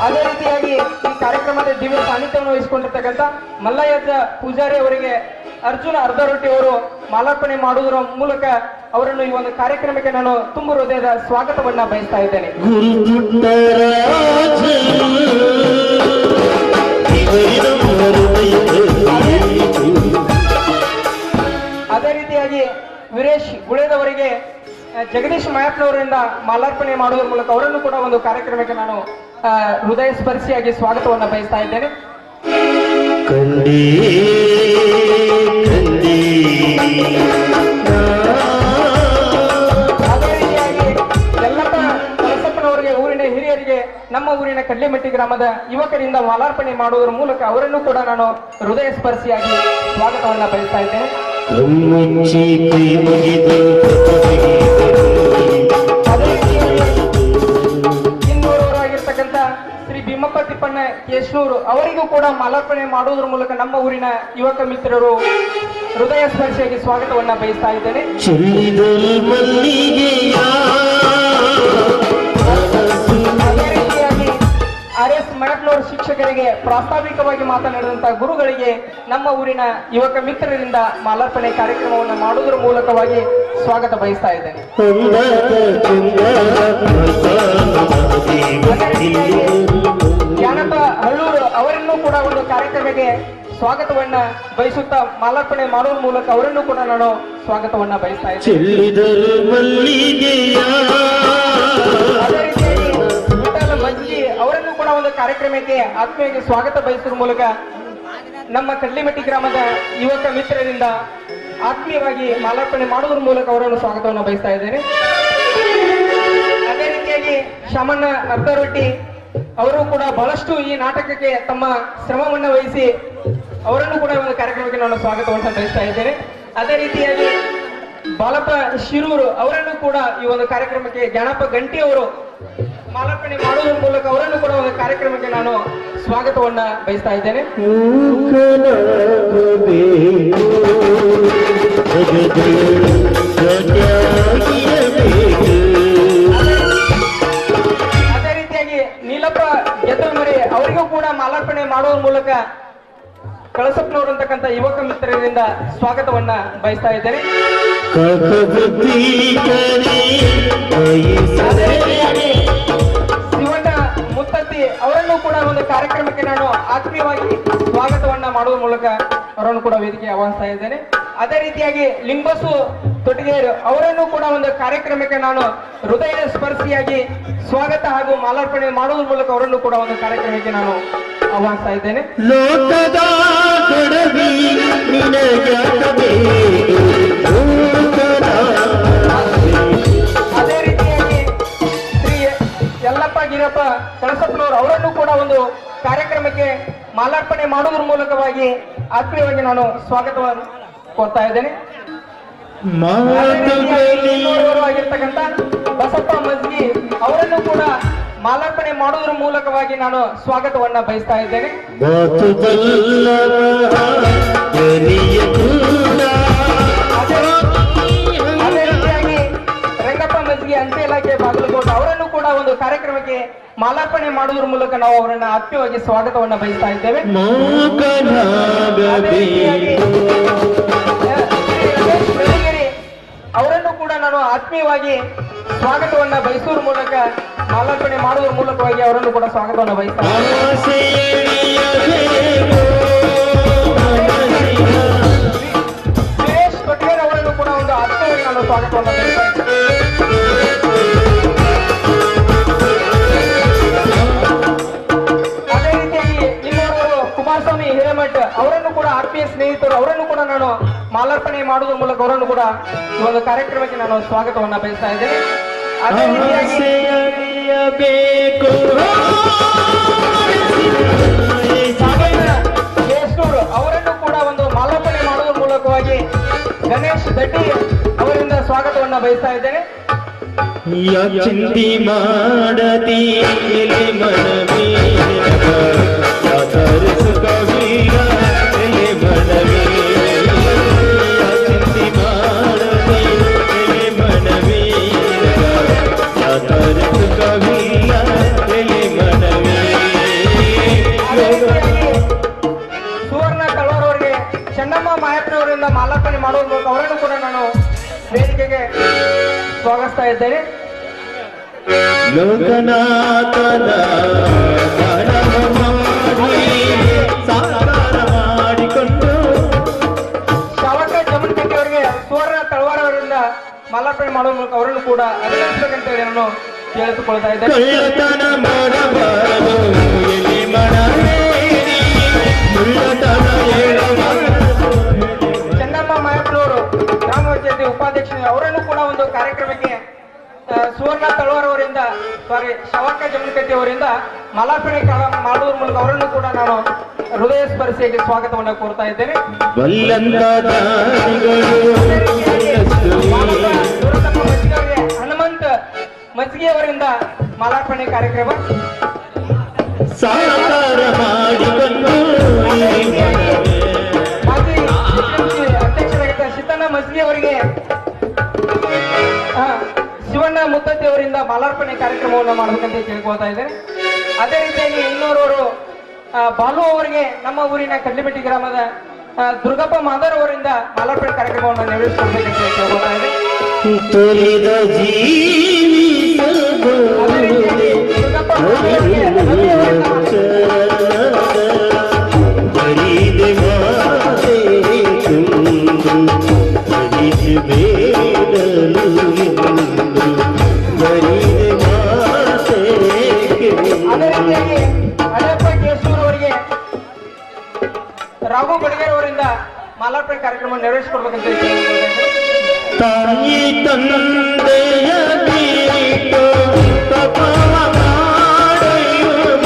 ಅದೇ ರೀತಿಯಾಗಿ ಈ ಕಾರ್ಯಕ್ರಮದ ದಿವ್ಯ ಸಾನ್ನಿಧ್ಯವನ್ನು ವಹಿಸಿಕೊಂಡಿರ್ತಕ್ಕಂಥ ಮಲ್ಲಯ್ಯದ ಪೂಜಾರಿ ಅವರಿಗೆ ಅರ್ಜುನ ಅರ್ಧ ರೊಟ್ಟಿ ಅವರು ಮಾಲಾರ್ಪಣೆ ಮಾಡುವುದರ ಮೂಲಕ ಅವರನ್ನು ಈ ಒಂದು ಕಾರ್ಯಕ್ರಮಕ್ಕೆ ನಾನು ತುಂಬು ಹೃದಯದ ಸ್ವಾಗತವನ್ನ ಬಯಸ್ತಾ ಇದ್ದೇನೆ. ಅದೇ ರೀತಿಯಾಗಿ ವೀರೇಶ್ ಗುಳೇದವರಿಗೆ ಜಗದೀಶ್ ಮಾಯಪ್ಪನವರಿಂದ ಮಾಲಾರ್ಪಣೆ ಮಾಡುವುದರ ಮೂಲಕ ಅವರನ್ನು ಕೂಡ ಒಂದು ಕಾರ್ಯಕ್ರಮಕ್ಕೆ ನಾನು ಹೃದಯ ಸ್ಪರ್ಶಿಯಾಗಿ ಸ್ವಾಗತವನ್ನ ಬಯಸ್ತಾ ಇದ್ದೇನೆ. ಅದೇ ರೀತಿಯಾಗಿ ಯಲ್ಲಪ್ಪ ಕಳಸಪ್ಪನವರಿಗೆ, ಊರಿನ ಹಿರಿಯರಿಗೆ, ನಮ್ಮ ಊರಿನ ಕಡ್ಲಿಮಟ್ಟಿ ಗ್ರಾಮದ ಯುವಕರಿಂದ ಮಾಲಾರ್ಪಣೆ ಮಾಡುವುದರ ಮೂಲಕ ಅವರನ್ನು ಕೂಡ ನಾನು ಹೃದಯ ಸ್ಪರ್ಶಿಯಾಗಿ ಸ್ವಾಗತವನ್ನ ಬಯಸ್ತಾ ಇದ್ದೇನೆ. ಇನ್ನೂರವರಾಗಿರ್ತಕ್ಕಂಥ ಶ್ರೀ ಭೀಮಪ್ಪ ತಿಪ್ಪಣ್ಣ ಕೇಶನೂರು ಅವರಿಗೂ ಕೂಡ ಮಾಲಾರ್ಪಣೆ ಮಾಡುವುದರ ಮೂಲಕ ನಮ್ಮ ಊರಿನ ಯುವಕ ಮಿತ್ರರು ಹೃದಯ ಸ್ಪರ್ಶಿಯಾಗಿ ಸ್ವಾಗತವನ್ನ ಬಯಸ್ತಾ ಇದ್ದೇನೆ. ಅದೇ ರೀತಿಯಾಗಿ RS ಮಾಯಪ್ಪನವರ ಶಿಕ್ಷಕರಿಗೆ, ಪ್ರಾಸ್ತಾವಿಕವಾಗಿ ಮಾತನಾಡಿದಂತಹ ಗುರುಗಳಿಗೆ ನಮ್ಮ ಊರಿನ ಯುವಕ ಮಿತ್ರರಿಂದ ಮಾಲಾರ್ಪಣೆ ಕಾರ್ಯಕ್ರಮವನ್ನು ಮಾಡುವುದರ ಮೂಲಕವಾಗಿ ಸ್ವಾಗತ ಬಯಸ್ತಾ ಇದ್ದೇನೆ. ಜ್ಞಾನಪ್ಪ ಹಳ್ಳೂರು ಅವರನ್ನು ಕೂಡ ಒಂದು ಕಾರ್ಯಕ್ರಮಕ್ಕೆ ಸ್ವಾಗತವನ್ನ ಬಯಸುತ್ತಾ ಮಾಲಾರ್ಪಣೆ ಮಾಡುವ ಮೂಲಕ ಅವರನ್ನು ಕೂಡ ನಾನು ಸ್ವಾಗತವನ್ನ ಬಯಸ್ತಾ ಇದ್ದೇನೆ. ಅದೇ ರೀತಿಯಾಗಿ ವಿಠಲ ಮಜ್ಜಿ ಅವರನ್ನು ಕೂಡ ಒಂದು ಕಾರ್ಯಕ್ರಮಕ್ಕೆ ಆತ್ಮೀಯವಾಗಿ ಸ್ವಾಗತ ಬಯಸುವ ಮೂಲಕ ನಮ್ಮ ಕಡ್ಲಿಮಟ್ಟಿ ಗ್ರಾಮದ ಯುವಕ ಮಿತ್ರರಿಂದ ಆತ್ಮೀಯವಾಗಿ ಮಾಲಾರ್ಪಣೆ ಮಾಡುವುದರ ಮೂಲಕ ಅವರನ್ನು ಸ್ವಾಗತವನ್ನು ಬಯಸ್ತಾ ಇದ್ದೇನೆ. ಅದೇ ರೀತಿಯಾಗಿ ಶಾಮಣ್ಣ ಅರ್ಧರೊಟ್ಟಿ ಅವರು ಕೂಡ ಬಹಳಷ್ಟು ಈ ನಾಟಕಕ್ಕೆ ತಮ್ಮ ಶ್ರಮವನ್ನು ವಹಿಸಿ ಅವರನ್ನು ಕೂಡ ಒಂದು ಕಾರ್ಯಕ್ರಮಕ್ಕೆ ನಾನು ಸ್ವಾಗತವನ್ನು ಬಯಸ್ತಾ ಇದ್ದೇನೆ. ಅದೇ ರೀತಿಯಾಗಿ ಬಾಲಪ್ಪ ಶಿರೂರು ಅವರನ್ನು ಕೂಡ ಈ ಒಂದು ಕಾರ್ಯಕ್ರಮಕ್ಕೆ, ಜ್ಞಾನಪ್ಪ ಗಂಟಿ ಅವರು ಮಾಲಾರ್ಪಣೆ ಮಾಡುವುದರ ಮೂಲಕ ಅವರನ್ನು ಕೂಡ ಒಂದು ಕಾರ್ಯಕ್ರಮಕ್ಕೆ ನಾನು ಸ್ವಾಗತವನ್ನ ಬಯಸ್ತಾ ಇದ್ದೇನೆ. ಅದೇ ರೀತಿಯಾಗಿ ನೀಲಪ್ಪ ಗೆದ್ದಲ್ಮರಿ ಅವರಿಗೂ ಕೂಡ ಮಾಲಾರ್ಪಣೆ ಮಾಡುವ ಮೂಲಕ ಕಳಸಪ್ಪನವರು ಅಂತಕ್ಕಂಥ ಯುವಕ ಮಿತ್ರರಿಂದ ಸ್ವಾಗತವನ್ನ ಬಯಸ್ತಾ ಇದ್ದೇನೆ. ಶಿವಣ್ಣ ಮುತ್ತತ್ತಿ ಅವರನ್ನು ಕೂಡ ಒಂದು ಕಾರ್ಯಕ್ರಮಕ್ಕೆ ನಾನು ಆತ್ಮೀಯವಾಗಿ ಸ್ವಾಗತವನ್ನ ಮಾಡುವ ಮೂಲಕ ಅವರನ್ನು ಕೂಡ ವೇದಿಕೆ ಆಹ್ವಾನಿಸ್ತಾ ಇದ್ದೇನೆ. ಅದೇ ರೀತಿಯಾಗಿ ಲಿಂಬಸು ತೊಟ್ಟಿಗೆಯರು ಅವರನ್ನು ಕೂಡ ಒಂದು ಕಾರ್ಯಕ್ರಮಕ್ಕೆ ನಾನು ಹೃದಯ ಸ್ಪರ್ಶಿಯಾಗಿ ಸ್ವಾಗತ ಹಾಗೂ ಮಾಲಾರ್ಪಣೆ ಮಾಡುವ ಮೂಲಕ ಅವರನ್ನು ಕೂಡ ಒಂದು ಕಾರ್ಯಕ್ರಮಕ್ಕೆ ನಾನು ಆಹ್ವಾನಿಸ್ತಾ ಇದ್ದೇನೆ. ಅದೇ ರೀತಿಯಾಗಿ ಶ್ರೀ ಯಲ್ಲಪ್ಪ ಗಿರಪ್ಪ ಕಳಸಪ್ಪನವರು ಅವರನ್ನು ಕೂಡ ಒಂದು ಕಾರ್ಯಕ್ರಮಕ್ಕೆ ಮಾಲಾರ್ಪಣೆ ಮಾಡುವುದರ ಮೂಲಕವಾಗಿ ಆತ್ಮೀಯವಾಗಿ ನಾನು ಸ್ವಾಗತವನ್ನು ಕೋರ್ತಾ ಇದ್ದೇನೆ. ಆಗಿರ್ತಕ್ಕಂಥ ಬಸಪ್ಪ ಮಜ್ಗಿ ಅವರನ್ನು ಕೂಡ ಮಾಲಾರ್ಪಣೆ ಮಾಡುವುದರ ಮೂಲಕವಾಗಿ ನಾನು ಸ್ವಾಗತವನ್ನ ಬಯಸ್ತಾ ಇದ್ದೇನೆ. ಅದೇ ರೀತಿಯಾಗಿ ರಂಗಪ್ಪ ಮಜ್ಗಿ ಮಸ್ಗಿ ಅಂಚೆ ಇಲಾಖೆ ಬಾಗಲಕೋಟೆ ಅವರನ್ನು ಕೂಡ ಒಂದು ಕಾರ್ಯಕ್ರಮಕ್ಕೆ ಮಾಲಾರ್ಪಣೆ ಮಾಡುವುದರ ಮೂಲಕ ನಾವು ಅವರನ್ನ ಆತ್ಮೀಯವಾಗಿ ಸ್ವಾಗತವನ್ನ ಬಯಸ್ತಾ ಇದ್ದೇವೆ. ಅದೇ ರೀತಿಯಾಗಿ, ರಮೇಶ್ ಬೆಳಗೆರೆ ಅವರನ್ನು ಕೂಡ ನಾನು ಆತ್ಮೀಯವಾಗಿ ಸ್ವಾಗತವನ್ನ ಬಯಸುವ ಮೂಲಕ ಮಾಲಾರ್ಪಣೆ ಮಾಡುವುದರ ಮೂಲಕವಾಗಿ ಅವರನ್ನು ಕೂಡ ಸ್ವಾಗತವನ್ನ ಬಯಸ್ತಾ ವೀರೇಶ್ ಕೊಟ್ಟಿಗೆರೆ ಅವರನ್ನು ಕೂಡ ಒಂದು ಆತ್ಮೀಯವಾಗಿ ನಾನು ಸ್ವಾಗತವನ್ನ ಬಯಸ್ತಾ ಇದ್ದೇನೆ. ಅದೇ ರೀತಿಯಾಗಿ ಇನ್ನೋರ್ವರು ಕುಮಾರಸ್ವಾಮಿ ಹಿರೇಮಠ್ ಅವರನ್ನು ಕೂಡ ಆತ್ಮೀಯ ಸ್ನೇಹಿತರು ಅವರನ್ನು ಕೂಡ ನಾನು ಮಾಲಾರ್ಪಣೆ ಮಾಡುವುದರ ಮೂಲಕ ಅವರನ್ನು ಕೂಡ ಈ ಒಂದು ಕಾರ್ಯಕ್ರಮಕ್ಕೆ ನಾನು ಸ್ವಾಗತವನ್ನ ಬಯಸ್ತಾ ಇದ್ದೇನೆ. ಅದೇ ರೀತಿಯಾಗಿ ಕೇಸೂರು ಅವರನ್ನು ಕೂಡ ಒಂದು ಮಾಲಾರ್ಪಣೆ ಮಾಡುವುದರ ಮೂಲಕವಾಗಿ ಗಣೇಶ್ ದಡ್ಡಿ ಅವರಿಂದ ಸ್ವಾಗತವನ್ನ ಬಯಸ್ತಾ ಇದ್ದೇನೆ. ಚಿಂತಿ ಮಾಡತಿ ಎಲೆ ಮನವೇ ಸುಖವೀರ ಎಲೆ ಮನವೇ ಚಿಂತಿ ಮಾಡತಿ ಎಲೆ ಮನವೇ ಸುಖವೀರ ಎಲೆ ಮನವೇ. ಸುವರ್ಣ ತಳವಾರ್ ಅವರಿಗೆ ಚೆನ್ನಮ್ಮ ಮಾಯಪ್ಪನವರಿಂದ ಮಾಲಾರ್ಪಣೆ ಮಾಡುವ ಮೂಲಕ ಅವರನ್ನು ಕೂಡ ನಾನು ವೇದಿಕೆಗೆ ಸ್ವಾಗತಿಸ್ತಾ ಇದ್ದೇನೆ. ಲೋಕನಾಥನ ಸಾಕಾರ ಮಾಡಿಕೊಂಡು ಶಾವಕ ಜಮನ್ಕಟ್ಟಿ ಅವರಿಗೆ ಸುವರ್ಣ ತಳವಾರ್ ಅವರಿಂದ ಮಾಲಾರ್ಪಣೆ ಮಾಡುವ ಮೂಲಕ ಅವರನ್ನು ಕೂಡ ಅಭಿನಂದಿಸಬೇಕಂತ ಹೇಳಿ ನಾನು ಕೇಳಿದುಕೊಳ್ತಾ ಇದ್ದೇನೆ. ಕಳ್ಳತನ ಮಾಡಬಾರದು ಎಲೆ ಮನವೇರಿ ಮುಳ್ಳತನ ಚೆನ್ನಮ್ಮ ಮಾಯಪ್ಪನವರು ಗ್ರಾಮ ಪಂಚಾಯತಿ ಉಪಾಧ್ಯಕ್ಷರು ಅವರನ್ನು ಕೂಡ ಒಂದು ಕಾರ್ಯಕ್ರಮಕ್ಕೆ ಸುವರ್ಣ ತಳವಾರ್ ಅವರಿಂದ ಶಾವಕ ಜಮನ್ಕಟ್ಟಿ ಅವರಿಂದ ಮಾಲಾರ್ಪಣೆ ಮಾಡುವ ಮೂಲಕ ಅವರನ್ನು ಕೂಡ ನಾನು ಹೃದಯ ಸ್ಪರ್ಶಿಯಾಗಿ ಸ್ವಾಗತವನ್ನು ಕೋರ್ತಾ ಇದ್ದೇನೆ. ಹನುಮಂತ ಮಜ್ಗಿ ಅವರಿಂದ ಮಾಲಾರ್ಪಣೆ ಕಾರ್ಯಕ್ರಮ ಸಾಕಾರ ಮಾಡಿಕೊಂಡು ಮಾಜಿ ಅಧ್ಯಕ್ಷರಾಗಿದ್ದ ಸಿದ್ದಣ್ಣ ಮಜ್ಗಿ ಅವರಿಗೆ ಶಿವಣ್ಣ ಮುತ್ತತ್ತಿ ಅವರಿಂದ ಮಾಲಾರ್ಪಣೆ ಕಾರ್ಯಕ್ರಮವನ್ನು ಮಾಡಬೇಕಂತ ಕೇಳ್ಕೊಳ್ತಾ ಇದ್ದೇನೆ. ಅದೇ ರೀತಿಯಾಗಿ ಇನ್ನೋರ್ವರು ಬಾಲು ಅವರಿಗೆ ನಮ್ಮ ಊರಿನ ಕಡ್ಲಿಮೆಟ್ಟಿ ಗ್ರಾಮದ ದುರ್ಗಪ್ಪ ಮಾದರ್ ಅವರಿಂದ ಮಾಲಾರ್ಪಣೆ ಕಾರ್ಯಕ್ರಮವನ್ನು ನೆರವೇರಿಸಿಕೊಡ್ಬೇಕಂತ ಕೇಳ್ಕೊಳ್ತಾ ಇದೆ. ಅದೇ ರೀತಿಯಾಗಿ ದುರ್ಗಪ್ಪ ಮಾದರ್ ಅವರಿಗೆ ರವಿ ಅವರಿಂದ ಅದೇ ರೀತಿಯಾಗಿ ಹಳೆಯಪ್ಪ ಕೇಸೂರ್ ಅವರಿಗೆ ರಾಘು ಬಡಿಗೇರ್ ಅವರಿಂದ ಮಾಲಾರ್ಪಣೆ ಕಾರ್ಯಕ್ರಮ ನೆರವೇರಿಸಿಕೊಡ್ಬೇಕಂತ ತಾಯಿ ತಂದೆಯ ಬಿಟ್ಟು ತಪವ ಮಾಡುವ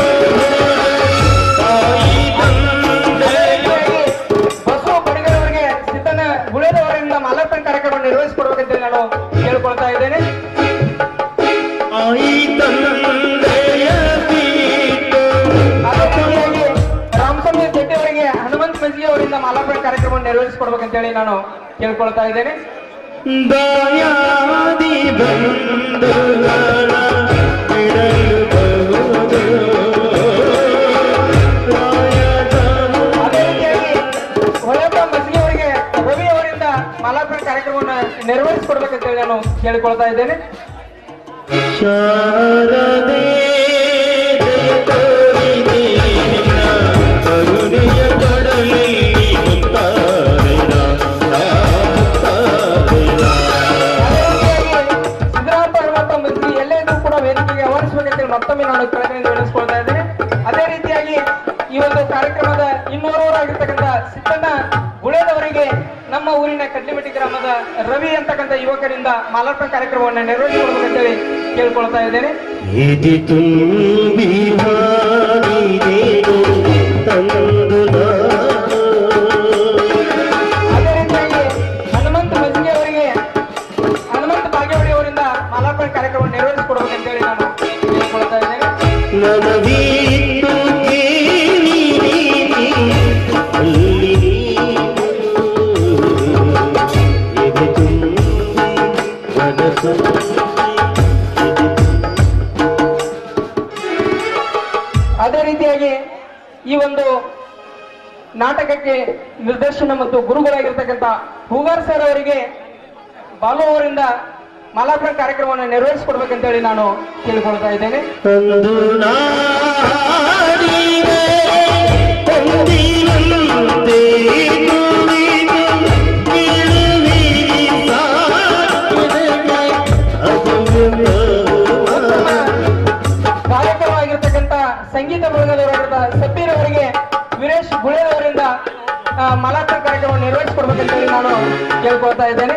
ತಾಯಿ ತಂದೆಯ ಬಸವ ಬಡಿಗೇರ್ ಅವರಿಗೆ ಸಿದ್ದನ ಗುಳೇದವರಿಂದ ಮಾಲಾರ್ಪಣೆ ಕಾರ್ಯಕ್ರಮ ನೆರವೇರಿಸಿಕೊಡ್ಬೇಕಂತ ನಾನು ಕೇಳ್ಕೊಳ್ತಾ ಇದ್ದೇನೆ. ತಾಯಿ ತಂದೆಯ ಬಿಟ್ಟು ಅದೇ ರೀತಿಯಾಗಿ ರಾಮಸ್ವಾಮಿ ಜಡ್ಡಿ ಅವರಿಗೆ ಹನುಮಂತ ಮಜ್ಗಿ ಅವರಿಂದ ಮಾಲಾರ್ಪಣೆ ಕಾರ್ಯಕ್ರಮ ನೆರವೇರಿಸಿಕೊಡ್ಬೇಕಂತ ಹೇಳಿ ನಾನು ಕೇಳ್ಕೊಳ್ತಾ ಇದ್ದೇನೆ. ದಯಾದಿ ಬಂಧುಗಳ ಬಿಡಲುಬಹುದು ಅದೇ ರೀತಿಯಾಗಿ ಹೊಳೆಪ್ಪ ಮಜ್ಗಿ ಅವರಿಗೆ ರವಿ ಅವರಿಂದ ಮಾಲಾರ್ಪಣೆ ಕಾರ್ಯಕ್ರಮವನ್ನು ನೆರವೇರಿಸಿಕೊಡ್ಬೇಕಂತ ಹೇಳಿ ನಾನು ಕೇಳಿಕೊಳ್ತಾ ಇದ್ದೇನೆ. ಶಾರದೆ ಕರುಣೆಯ ಕಡಲಲ್ಲಿ ಸಿದ್ದರಾಮಪ್ಪ ಹನುಮಂತ ಮಜ್ಗಿ ಎಲ್ಲೆಲ್ಲೂ ಕೂಡ ವೇದಿಕೆಗೆ ಆಹ್ವಾನಿಸಬೇಕಂತ ಮತ್ತೊಮ್ಮೆ ನಾನು ಕೆಳಗಡೆ ವಿನಿಸ್ಕೊಳ್ತಾ ಇದ್ದೇನೆ. ಅದೇ ರೀತಿಯಾಗಿ ಈ ಒಂದು ಕಾರ್ಯಕ್ರಮದ ಇನ್ನೋರ್ವರಾಗಿರ್ತಕ್ಕಂಥ ಸಿದ್ದಣ್ಣ ಗುಳೇದವರಿಗೆ ನಮ್ಮ ಊರಿನ ಕಡ್ಲಿಮೆಟ್ಟಿ ಗ್ರಾಮದ ರವಿ ಅಂತಕ್ಕಂಥ ಯುವಕರಿಂದ ಮಾಲಾರ್ಪಣೆ ಕಾರ್ಯಕ್ರಮವನ್ನು ನೆರವೇರಿಸಿಕೊಡ್ಬೇಕಂತೇಳಿ ಕೇಳ್ಕೊಳ್ತಾ ಇದ್ದೇನೆ. ಇದು ತುಂಬಿ ಅದೇ ರೀತಿಯಾಗಿ ಹನುಮಂತ ಮಜ್ಗಿ ಅವರಿಗೆ ಹನುಮಂತ ಬಾಗೇವಾಡಿ ಅವರಿಂದ ಮಾಲಾರ್ಪಣೆ ಕಾರ್ಯಕ್ರಮ ನೆರವೇರಿಸಿಕೊಡ್ಬೇಕಂತೇಳಿ ನಾನು ಕೇಳ್ಕೊಳ್ತಾ ಇದ್ದೇನೆ. ಈ ಒಂದು ನಾಟಕಕ್ಕೆ ನಿರ್ದೇಶನ ಮತ್ತು ಗುರುಗಳಾಗಿರ್ತಕ್ಕಂಥ ಹೂಗಾರ್ ಸರ್ ಅವರಿಗೆ ಬಾಲು ಅವರಿಂದ ಮಾಲಾರ್ಪಣೆ ಕಾರ್ಯಕ್ರಮವನ್ನು ನೆರವೇರಿಸಿಕೊಡ್ಬೇಕಂತೇಳಿ ನಾನು ಕೇಳಿಕೊಳ್ತಾ ಇದ್ದೇನೆ. ಒಂದು ನಾಡಿಗೆ ಒಂದಿನಂತೆ ನುಡಿದು ನಿಲುವಿ ಸಾಕಿದೆಗೆ ಉತ್ತಮ ಗಾಯಕರಾಗಿರ್ತಕ್ಕಂಥ ಸಂಗೀತ ವರ್ಗದವರಾದ ಸಬ್ಬೀರ್ ಅವರಿಗೆ ವೀರೇಶ್ ಗುಳೇರವರಿಂದ ಮಾಲಾರ್ಪಣೆ ಕಾರ್ಯಕ್ರಮವನ್ನು ನೆರವೇರಿಸಿಕೊಡ್ಬೇಕಂತೇಳಿ ನಾನು ಕೇಳ್ಕೊಳ್ತಾ ಇದ್ದೇನೆ.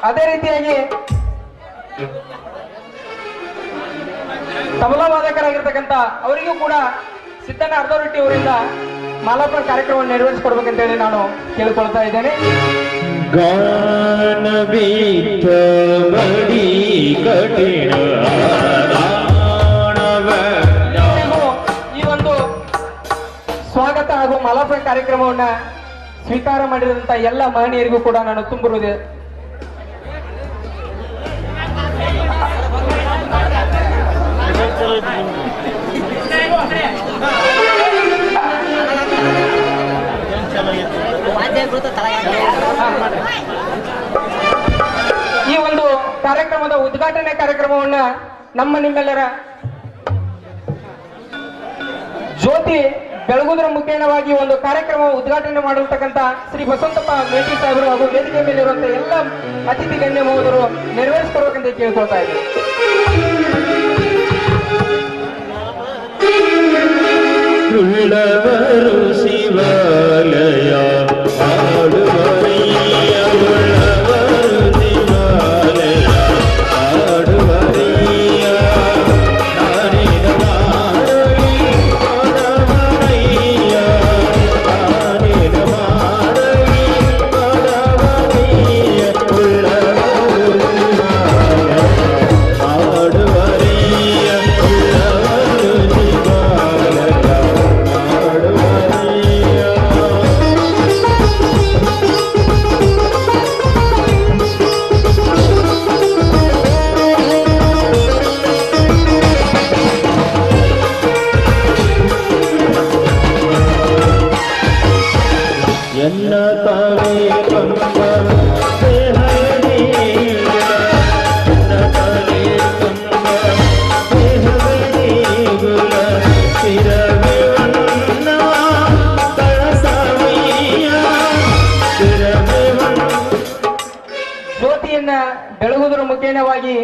ಅದೇ ರೀತಿಯಾಗಿ ತಬಲಾ ವಾದಕರಾಗಿರ್ತಕ್ಕಂಥ ಅವರಿಗೂ ಕೂಡ ಸಿದ್ದಣ್ಣ ಅರ್ಧರೊಟ್ಟಿ ಅವರಿಂದ ಮಾಲಾರ್ಪಣೆ ಕಾರ್ಯಕ್ರಮವನ್ನು ನೆರವೇರಿಸಿಕೊಡ್ಬೇಕಂತೇಳಿ ನಾನು ಕೇಳಿಕೊಳ್ತಾ ಇದ್ದೇನೆ. ಗಾನವೀತ ಬಡಿ ಕಠಿಣ ಇವರಿಗೂ ಈ ಒಂದು ಸ್ವಾಗತ ಹಾಗೂ ಮಾಲಾರ್ಪಣೆ ಕಾರ್ಯಕ್ರಮವನ್ನ ಸ್ವೀಕಾರ ಮಾಡಿದಂತ ಎಲ್ಲ ಮಹನೀಯರಿಗೂ ಕೂಡ ನಾನು ತುಂಬಿರುವುದೇ ಈ ಒಂದು ಕಾರ್ಯಕ್ರಮದ ಉದ್ಘಾಟನೆ ಕಾರ್ಯಕ್ರಮವನ್ನ ನಿಮ್ಮೆಲ್ಲರ ಜ್ಯೋತಿ ಬೆಳಗುವುದರ ಮುಖೇನವಾಗಿ ಒಂದು ಕಾರ್ಯಕ್ರಮ ಉದ್ಘಾಟನೆ ಮಾಡಿರ್ತಕ್ಕಂಥ ಶ್ರೀ ಬಸವಂತಪ್ಪ ಮೇಟಿ ಸಾಹೇಬರು ಹಾಗೂ ವೇದಿಕೆ ಮೇಲಿರುವಂತಹ ಎಲ್ಲ ಅತಿಥಿ ಗಣ್ಯ ಮಹೋದರು ನೆರವೇರಿಸಿಕೊಡ್ಬೇಕಂತ ಕೇಳ್ಕೊಳ್ತಾ ಇದ್ದಾರೆ. ಉಳ್ಳವರು ಶಿವಾಲಯ ಆಡುವರಿಯ ಉಳ್ಳವರು ಶಿವಾಲಯ ಆಡುವರಿಯ ನಾನಿನ ಮಾರಳಿ ಕೊಡವರಯ್ಯ ನಾನಿನ ಮಾರಳಿ ಕೊಡವರಯ್ಯ ಉಳ್ಳವರು ಶಿವಾಲಯ ಆಡುವರಿಯ ಉಳ್ಳವರು ಶಿವಾಲಯ ಎನ್ನ ತಾವೇ ಕಂಬ ದೇಹವೇ ಎನ್ನ ತಾವೇ ಕಂಬ ದೇಹವೇ ಗುಲ ಶಿರವೇ ವನ್ನ ಕಳಸವಯ್ಯ ಶಿರವೇ ಜ್ಯೋತಿಯನ್ನ ಬೆಳಗುವುದರ ಮುಖೇನವಾಗಿ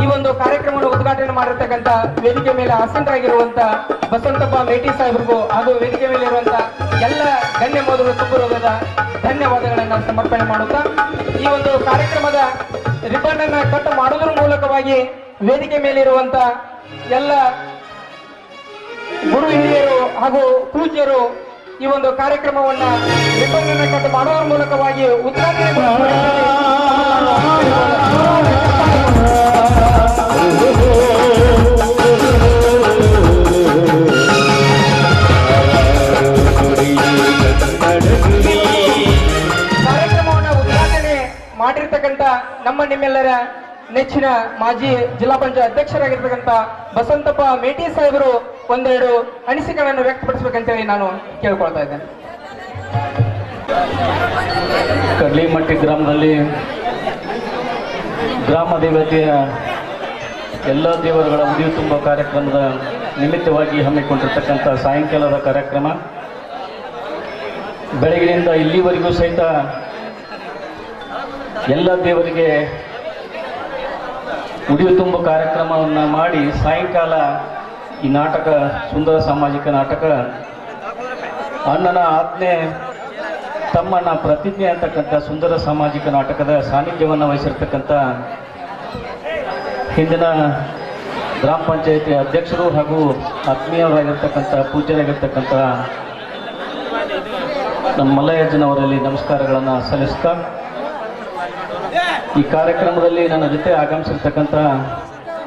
ಈ ಒಂದು ಕಾರ್ಯಕ್ರಮವನ್ನು ಉದ್ಘಾಟನೆ ಮಾಡಿರ್ತಕ್ಕಂಥ ವೇದಿಕೆ ಮೇಲೆ ಆಸೀನರಾಗಿರುವಂತ ಬಸವಂತಪ್ಪ ಮೇಟಿ ಸಾಹೇಬ್ರಿಗೂ ಹಾಗೂ ವೇದಿಕೆ ಮೇಲೆ ಇರುವಂತ ಎಲ್ಲ ಗಣ್ಯ ಮೋದರು ತುಂಬುರುವುದ ಧನ್ಯವಾದಗಳನ್ನ ಸಮರ್ಪಣೆ ಮಾಡುತ್ತಾ ಈ ಒಂದು ಕಾರ್ಯಕ್ರಮದ ರಿಬ್ಬನ್ ಅನ್ನ ಕಟ್ ಮಾಡುವುದರ ಮೂಲಕವಾಗಿ ವೇದಿಕೆ ಮೇಲೆ ಇರುವಂತ ಎಲ್ಲ ಗುರು ಹಿರಿಯರು ಹಾಗೂ ಪೂಜ್ಯರು ಈ ಒಂದು ಕಾರ್ಯಕ್ರಮವನ್ನ ರಿಬ್ಬನ್ ಅನ್ನ ಕಟ್ ಮಾಡುವುದರ ಮೂಲಕವಾಗಿ ಉದ್ಘಾಟನೆ ಕಾರ್ಯಕ್ರಮವನ್ನು ಉದ್ಘಾಟನೆ ಮಾಡಿರ್ತಕ್ಕಂಥ ನಿಮ್ಮೆಲ್ಲರ ನೆಚ್ಚಿನ ಮಾಜಿ ಜಿಲ್ಲಾ ಪಂಚಾಯತ್ ಅಧ್ಯಕ್ಷರಾಗಿರ್ತಕ್ಕಂಥ ಬಸವಂತಪ್ಪ ಮೇಟಿ ಸಾಹೇಬರು ಒಂದೆರಡು ಅನಿಸಿಕೆಗಳನ್ನು ವ್ಯಕ್ತಪಡಿಸಬೇಕಂತೇಳಿ ನಾನು ಕೇಳ್ಕೊಳ್ತಾ ಇದ್ದೇನೆ. ಕಡ್ಲಿಮಟ್ಟಿ ಗ್ರಾಮದಲ್ಲಿ ಗ್ರಾಮ ದೇವತೆಯ ಎಲ್ಲ ದೇವರುಗಳ ಉಡಿಯು ತುಂಬ ಕಾರ್ಯಕ್ರಮದ ನಿಮಿತ್ತವಾಗಿ ಹಮ್ಮಿಕೊಂಡಿರ್ತಕ್ಕಂಥ ಸಾಯಂಕಾಲದ ಕಾರ್ಯಕ್ರಮ ಬೆಳಗಿನಿಂದ ಇಲ್ಲಿವರೆಗೂ ಸಹಿತ ಎಲ್ಲ ದೇವರಿಗೆ ಉಡಿಯು ತುಂಬ ಕಾರ್ಯಕ್ರಮವನ್ನು ಮಾಡಿ ಸಾಯಂಕಾಲ ಈ ನಾಟಕ ಸುಂದರ ಸಾಮಾಜಿಕ ನಾಟಕ ಅಣ್ಣನ ಆಜ್ಞೆ ತಮ್ಮನ ಪ್ರತಿಜ್ಞೆ ಅಂತಕ್ಕಂಥ ಸುಂದರ ಸಾಮಾಜಿಕ ನಾಟಕದ ಸಾನ್ನಿಧ್ಯವನ್ನು ವಹಿಸಿರ್ತಕ್ಕಂಥ ಹಿಂದಿನ ಗ್ರಾಮ ಪಂಚಾಯತಿ ಅಧ್ಯಕ್ಷರು ಹಾಗೂ ಆತ್ಮೀಯರಾಗಿರ್ತಕ್ಕಂಥ ಪೂಜ್ಯರಾಗಿರ್ತಕ್ಕಂಥ ನಮ್ಮ ಮಲ್ಲಯ್ಯಜ್ಜನವರಲ್ಲಿ ನಮಸ್ಕಾರಗಳನ್ನು ಸಲ್ಲಿಸ್ತಾ ಈ ಕಾರ್ಯಕ್ರಮದಲ್ಲಿ ನನ್ನ ಜೊತೆ ಆಗಮಿಸಿರ್ತಕ್ಕಂಥ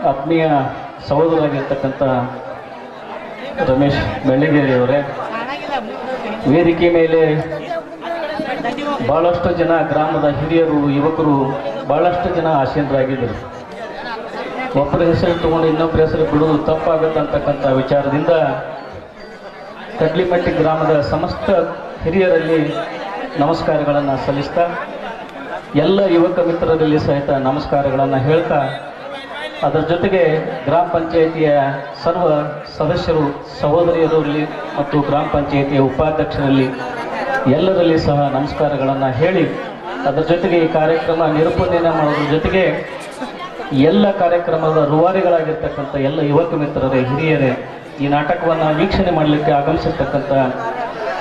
ಆತ್ಮೀಯ ಸಹೋದರಾಗಿರ್ತಕ್ಕಂಥ ರಮೇಶ್ ಬೆಳ್ಳಿಗೇರಿಯವರೇ, ವೇದಿಕೆ ಮೇಲೆ ಬಹಳಷ್ಟು ಜನ ಗ್ರಾಮದ ಹಿರಿಯರು ಯುವಕರು ಭಾಳಷ್ಟು ಜನ ಆಸೀನರಾಗಿದ್ದರು. ಒಬ್ಬರ ಹೆಸರು ತಗೊಂಡು ಇನ್ನೊಬ್ಬರ ಹೆಸರು ಬಿಡುವುದು ತಪ್ಪಾಗುತ್ತೆ ಅಂತಕ್ಕಂಥ ವಿಚಾರದಿಂದ ಕಡ್ಲಿಮಟ್ಟಿ ಗ್ರಾಮದ ಸಮಸ್ತ ಹಿರಿಯರಲ್ಲಿ ನಮಸ್ಕಾರಗಳನ್ನು ಸಲ್ಲಿಸ್ತಾ ಎಲ್ಲ ಯುವಕ ಮಿತ್ರರಲ್ಲಿ ಸಹಿತ ನಮಸ್ಕಾರಗಳನ್ನು ಹೇಳ್ತಾ ಅದರ ಜೊತೆಗೆ ಗ್ರಾಮ ಪಂಚಾಯಿತಿಯ ಸರ್ವ ಸದಸ್ಯರು ಸಹೋದರಿಯರಲ್ಲಿ ಮತ್ತು ಗ್ರಾಮ ಪಂಚಾಯಿತಿಯ ಉಪಾಧ್ಯಕ್ಷರಲ್ಲಿ ಎಲ್ಲರಲ್ಲಿ ಸಹ ನಮಸ್ಕಾರಗಳನ್ನು ಹೇಳಿ ಅದರ ಜೊತೆಗೆ ಈ ಕಾರ್ಯಕ್ರಮ ನಿರೂಪಣೆಯನ್ನು ಮಾಡೋದ್ರ ಜೊತೆಗೆ ಎಲ್ಲ ಕಾರ್ಯಕ್ರಮದ ರೂವಾರಿಗಳಾಗಿರ್ತಕ್ಕಂಥ ಎಲ್ಲ ಯುವಕ ಮಿತ್ರರೇ ಹಿರಿಯರೇ ಈ ನಾಟಕವನ್ನು ವೀಕ್ಷಣೆ ಮಾಡಲಿಕ್ಕೆ ಆಗಮಿಸಿರ್ತಕ್ಕಂಥ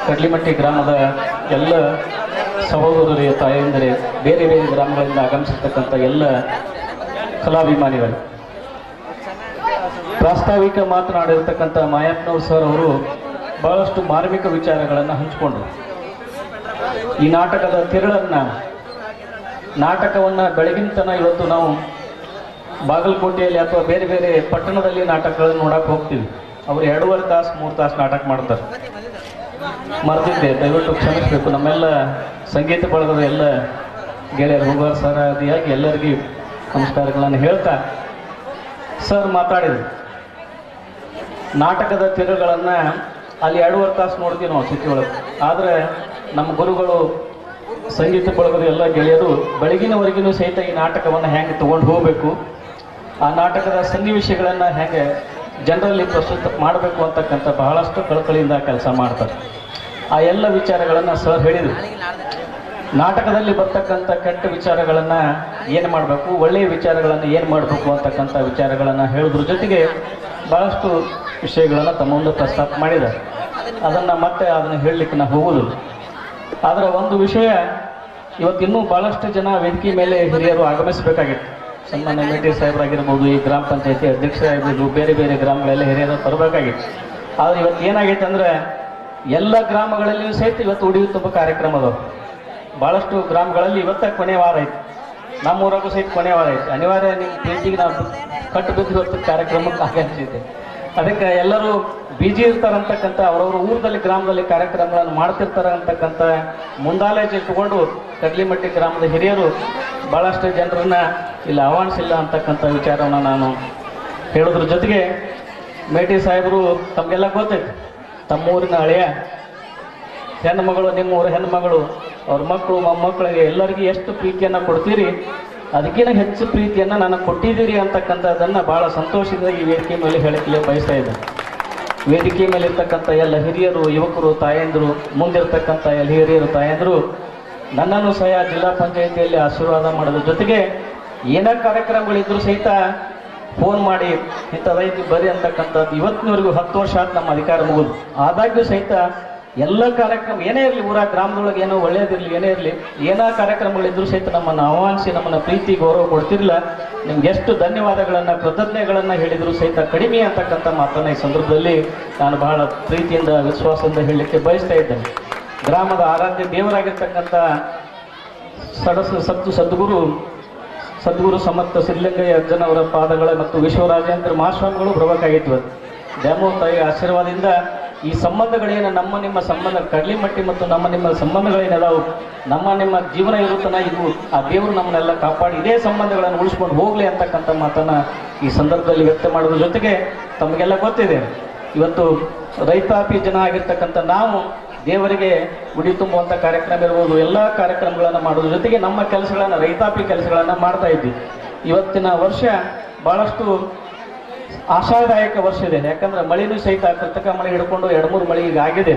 ಕಡ್ಲಿಮಟ್ಟಿ ಗ್ರಾಮದ ಎಲ್ಲ ಸಹೋದರರೇ ತಾಯಂದಿರೇ ಬೇರೆ ಬೇರೆ ಗ್ರಾಮಗಳಿಂದ ಆಗಮಿಸಿರ್ತಕ್ಕಂಥ ಎಲ್ಲ ಕಲಾಭಿಮಾನಿಗಳು. ಪ್ರಾಸ್ತಾವಿಕ ಮಾತನಾಡಿರ್ತಕ್ಕಂಥ ಮಾಯಪ್ಪನವ್ರು ಸರ್ ಅವರು ಬಹಳಷ್ಟು ಮಾರ್ಮಿಕ ವಿಚಾರಗಳನ್ನು ಹಂಚಿಕೊಂಡ್ರು. ಈ ನಾಟಕದ ನಾಟಕವನ್ನು ಬೆಳಗಿನ ತನಕ ಇವತ್ತು ನಾವು ಬಾಗಲಕೋಟೆಯಲ್ಲಿ ಅಥವಾ ಬೇರೆ ಬೇರೆ ಪಟ್ಟಣದಲ್ಲಿ ನಾಟಕಗಳನ್ನು ನೋಡಕ್ಕೆ ಹೋಗ್ತೀವಿ. ಅವರು 2.5 ತಾಸು 3 ತಾಸು ನಾಟಕ ಮಾಡ್ತಾರೆ. ಮರೆತಿದ್ದೆ, ದಯವಿಟ್ಟು ಕ್ಷಮಿಸಬೇಕು. ನಮ್ಮೆಲ್ಲ ಸಂಗೀತ ಬಳಗದ ಎಲ್ಲ ಗೆಳೆಯರು ಹೋಗುವ ಸರ್ ಆದಿಯಾಗಿ ಎಲ್ಲರಿಗೂ ನಮಸ್ಕಾರಗಳನ್ನು ಹೇಳ್ತಾ ಸರ್ ಮಾತಾಡಿದ್ರು. ನಾಟಕದ ತಿರುಗಳನ್ನು ಅಲ್ಲಿ 2.5 ತಾಸು ನೋಡ್ತೀವಿ ನಾವು ಸಿಟಿ ಒಳಗೆ. ಆದರೆ ನಮ್ಮ ಗುರುಗಳು ಸಂಗೀತ ಬಳಗದ ಎಲ್ಲ ಗೆಳೆಯರು ಬೆಳಗಿನವರೆಗೂ ಸಹಿತ ಈ ನಾಟಕವನ್ನು ಹೇಗೆ ತೊಗೊಂಡು ಹೋಗಬೇಕು, ಆ ನಾಟಕದ ಸನ್ನಿವೇಶಗಳನ್ನು ಹೇಗೆ ಜನರಲ್ಲಿ ಪ್ರಸ್ತುತ ಮಾಡಬೇಕು ಅಂತಕ್ಕಂಥ ಬಹಳಷ್ಟು ಕಳಕಳಿಯಿಂದ ಕೆಲಸ ಮಾಡ್ತಾರೆ. ಆ ಎಲ್ಲ ವಿಚಾರಗಳನ್ನು ಸರ್ ಹೇಳಿದರು. ನಾಟಕದಲ್ಲಿ ಬರ್ತಕ್ಕಂಥ ಕೆಟ್ಟ ವಿಚಾರಗಳನ್ನು ಏನು ಮಾಡಬೇಕು, ಒಳ್ಳೆಯ ವಿಚಾರಗಳನ್ನು ಏನು ಮಾಡಬೇಕು ಅಂತಕ್ಕಂಥ ವಿಚಾರಗಳನ್ನು ಹೇಳೋದ್ರ ಜೊತೆಗೆ ಭಾಳಷ್ಟು ವಿಷಯಗಳನ್ನು ತಮ್ಮ ಮುಂದೆ ಪ್ರಸ್ತಾಪ ಮಾಡಿದ್ದಾರೆ. ಅದನ್ನು ಹೇಳಲಿಕ್ಕೆ ನಾವು ಹೋಗೋದಿಲ್ಲ. ಆದರೆ ಒಂದು ವಿಷಯ, ಇವತ್ತಿನ್ನೂ ಭಾಳಷ್ಟು ಜನ ವೇದಿಕೆ ಮೇಲೆ ಹಿರಿಯರು ಆಗಮಿಸಬೇಕಾಗಿತ್ತು. ಸನ್ಮಾನ್ಯ ಮೇಟಿ ಸಾಹೇಬರಾಗಿರ್ಬೋದು, ಈ ಗ್ರಾಮ ಪಂಚಾಯತಿ ಅಧ್ಯಕ್ಷರಾಗಿರ್ಬೋದು, ಬೇರೆ ಬೇರೆ ಗ್ರಾಮಗಳೆಲ್ಲ ಹಿರಿಯರು ಬರಬೇಕಾಗಿತ್ತು. ಆದರೆ ಇವತ್ತು ಏನಾಗೈತೆ ಅಂದರೆ ಎಲ್ಲ ಗ್ರಾಮಗಳಲ್ಲಿಯೂ ಸಹಿತ ಇವತ್ತು ಉಡಿಯು ತುಂಬ ಕಾರ್ಯಕ್ರಮ ಅದಾವೆ. ಭಾಳಷ್ಟು ಗ್ರಾಮಗಳಲ್ಲಿ ಇವತ್ತ ಕೊನೆ ವಾರ ಐತಿ. ನಮ್ಮೂರಾಗೂ ಸಹಿತ ಕೊನೆ ವಾರ ಐತಿ. ಅನಿವಾರ್ಯ ನಿಮ್ಮ ಪ್ರೀತಿಗೆ ನಾವು ಕಟ್ಟು ಬಿದ್ದು ಇವತ್ತು ಕಾರ್ಯಕ್ರಮಕ್ಕೆ ಆಗಮಿಸಿದ್ದೆ. ಅದಕ್ಕೆ ಎಲ್ಲರೂ ಬಿಜಿ ಇರ್ತಾರಂತಕ್ಕಂಥ ಅವರವ್ರ ಊರಲ್ಲಿ ಗ್ರಾಮದಲ್ಲಿ ಕಾರ್ಯಕ್ರಮಗಳನ್ನು ಮಾಡ್ತಿರ್ತಾರೆ ಅಂತಕ್ಕಂಥ ಮುಂದಾಲೋಚನೆ ಇಟ್ಟುಕೊಂಡು ಕಡ್ಲಿಮಟ್ಟಿ ಗ್ರಾಮದ ಹಿರಿಯರು ಭಾಳಷ್ಟು ಜನರನ್ನ ಇಲ್ಲಿ ಆಹ್ವಾನಿಸಿಲ್ಲ ಅಂತಕ್ಕಂಥ ವಿಚಾರವನ್ನು ನಾನು ಹೇಳೋದ್ರ ಜೊತೆಗೆ ಮೇಟಿ ಸಾಹೇಬರು ತಮಗೆಲ್ಲ ಗೊತ್ತೈತೆ, ತಮ್ಮೂರಿನ ಹಳೆಯ ಹೆಣ್ಣುಮಗಳು, ನಿಮ್ಮೂರ ಹೆಣ್ಣುಮಗಳು, ಅವ್ರ ಮಕ್ಕಳು ಮೊಮ್ಮಕ್ಕಳಿಗೆ ಎಲ್ಲರಿಗೂ ಎಷ್ಟು ಪ್ರೀತಿಯನ್ನು ಕೊಡ್ತೀರಿ, ಅದಕ್ಕಿಂತ ಹೆಚ್ಚು ಪ್ರೀತಿಯನ್ನು ನನಗೆ ಕೊಟ್ಟಿದ್ದೀರಿ ಅಂತಕ್ಕಂಥದ್ದನ್ನು ಭಾಳ ಸಂತೋಷದಿಂದ ಈ ವೇದಿಕೆ ಮೇಲೆ ಹೇಳಕ್ಕೆ ಬಯಸ್ತಾ ಇದ್ದೆ. ವೇದಿಕೆ ಮೇಲೆ ಇರ್ತಕ್ಕಂಥ ಎಲ್ಲ ಹಿರಿಯರು, ಯುವಕರು, ತಾಯಂದಿರು, ಮುಂದಿರ್ತಕ್ಕಂಥ ಎಲ್ಲ ಹಿರಿಯರು, ತಾಯಂದಿರು ನನ್ನನ್ನು ಸಹ ಜಿಲ್ಲಾ ಪಂಚಾಯಿತಿಯಲ್ಲಿ ಆಶೀರ್ವಾದ ಮಾಡೋದ್ರ ಜೊತೆಗೆ ಏನೇ ಕಾರ್ಯಕ್ರಮಗಳಿದ್ರೂ ಸಹಿತ ಫೋನ್ ಮಾಡಿ ಇಂಥದೈತಿ ಬರ್ರಿ ಅಂತಕ್ಕಂಥದ್ದು. ಇವತ್ತಿನವರೆಗೂ 10 ವರ್ಷ ಆದ ನಮ್ಮ ಅಧಿಕಾರ ಮುಗಿದು ಆದಾಗ್ಯೂ ಸಹಿತ ಎಲ್ಲ ಕಾರ್ಯಕ್ರಮ ಏನೇ ಇರಲಿ, ಊರ ಗ್ರಾಮದೊಳಗೆ ಏನೋ ಒಳ್ಳೇದಿರಲಿ, ಏನೇ ಇರಲಿ, ಏನೋ ಕಾರ್ಯಕ್ರಮಗಳಿದ್ರೂ ಸಹಿತ ನಮ್ಮನ್ನು ಆಹ್ವಾನಿಸಿ ನಮ್ಮನ್ನು ಪ್ರೀತಿ ಗೌರವ ಕೊಡ್ತಿರಲಿಲ್ಲ. ನಿಮ್ಗೆ ಎಷ್ಟು ಧನ್ಯವಾದಗಳನ್ನು, ಕೃತಜ್ಞತೆಗಳನ್ನು ಹೇಳಿದರೂ ಸಹಿತ ಕಡಿಮೆ ಅಂತಕ್ಕಂಥ ಮಾತನ್ನು ಈ ಸಂದರ್ಭದಲ್ಲಿ ನಾನು ಬಹಳ ಪ್ರೀತಿಯಿಂದ, ವಿಶ್ವಾಸದಿಂದ ಹೇಳಲಿಕ್ಕೆ ಬಯಸ್ತಾ ಇದ್ದೇನೆ. ಗ್ರಾಮದ ಆರಾಧ್ಯ ದೇವರಾಗಿರ್ತಕ್ಕಂಥ ಸದ್ಗುರು ಸಮರ್ಥ ಸಿದ್ಧಲಿಂಗಯ್ಯ ಅಜ್ಜನವರ ಪಾದಗಳ ಮತ್ತು ವಿಶ್ವರಾಜೇಂದ್ರ ಮಹಾಸ್ವಾಮಿಗಳು ಬರಬೇಕಾಗಿತ್ತು. ದ್ಯಾಮೋ ತಾಯಿ ಆಶೀರ್ವಾದದಿಂದ ಈ ಸಂಬಂಧಗಳೇನು, ನಮ್ಮ ನಿಮ್ಮ ಸಂಬಂಧ, ಕಡ್ಲಿಮಟ್ಟಿ ಮತ್ತು ನಮ್ಮ ನಿಮ್ಮ ಸಂಬಂಧಗಳೇನದಾವು, ನಮ್ಮ ನಿಮ್ಮ ಜೀವನ ಇರುತ್ತನ ಇದು ಆ ದೇವರು ನಮ್ಮನ್ನೆಲ್ಲ ಕಾಪಾಡಿ ಇದೇ ಸಂಬಂಧಗಳನ್ನು ಉಳಿಸ್ಕೊಂಡು ಹೋಗಲಿ ಅಂತಕ್ಕಂಥ ಮಾತನ್ನು ಈ ಸಂದರ್ಭದಲ್ಲಿ ವ್ಯಕ್ತ ಮಾಡೋದ್ರ ಜೊತೆಗೆ ತಮಗೆಲ್ಲ ಗೊತ್ತಿದೆ, ಇವತ್ತು ರೈತಾಪಿ ಜನ ಆಗಿರ್ತಕ್ಕಂಥ ನಾವು ದೇವರಿಗೆ ಗುಡಿ ತುಂಬುವಂಥ ಕಾರ್ಯಕ್ರಮ ಇರ್ಬೋದು, ಎಲ್ಲ ಕಾರ್ಯಕ್ರಮಗಳನ್ನು ಮಾಡೋದ್ರ ಜೊತೆಗೆ ನಮ್ಮ ಕೆಲಸಗಳನ್ನು, ರೈತಾಪಿ ಕೆಲಸಗಳನ್ನು ಮಾಡ್ತಾ ಇದ್ವಿ. ಇವತ್ತಿನ ವರ್ಷ ಭಾಳಷ್ಟು ಆಶಾದಾಯಕ ವರ್ಷ ಇದೆ. ಯಾಕಂದ್ರೆ ಮಳೆನೂ ಸಹಿತ ಕೃತಕ ಮಳೆ ಹಿಡ್ಕೊಂಡು 2-3 ಮಳೆ ಈಗ ಆಗಿದೆ.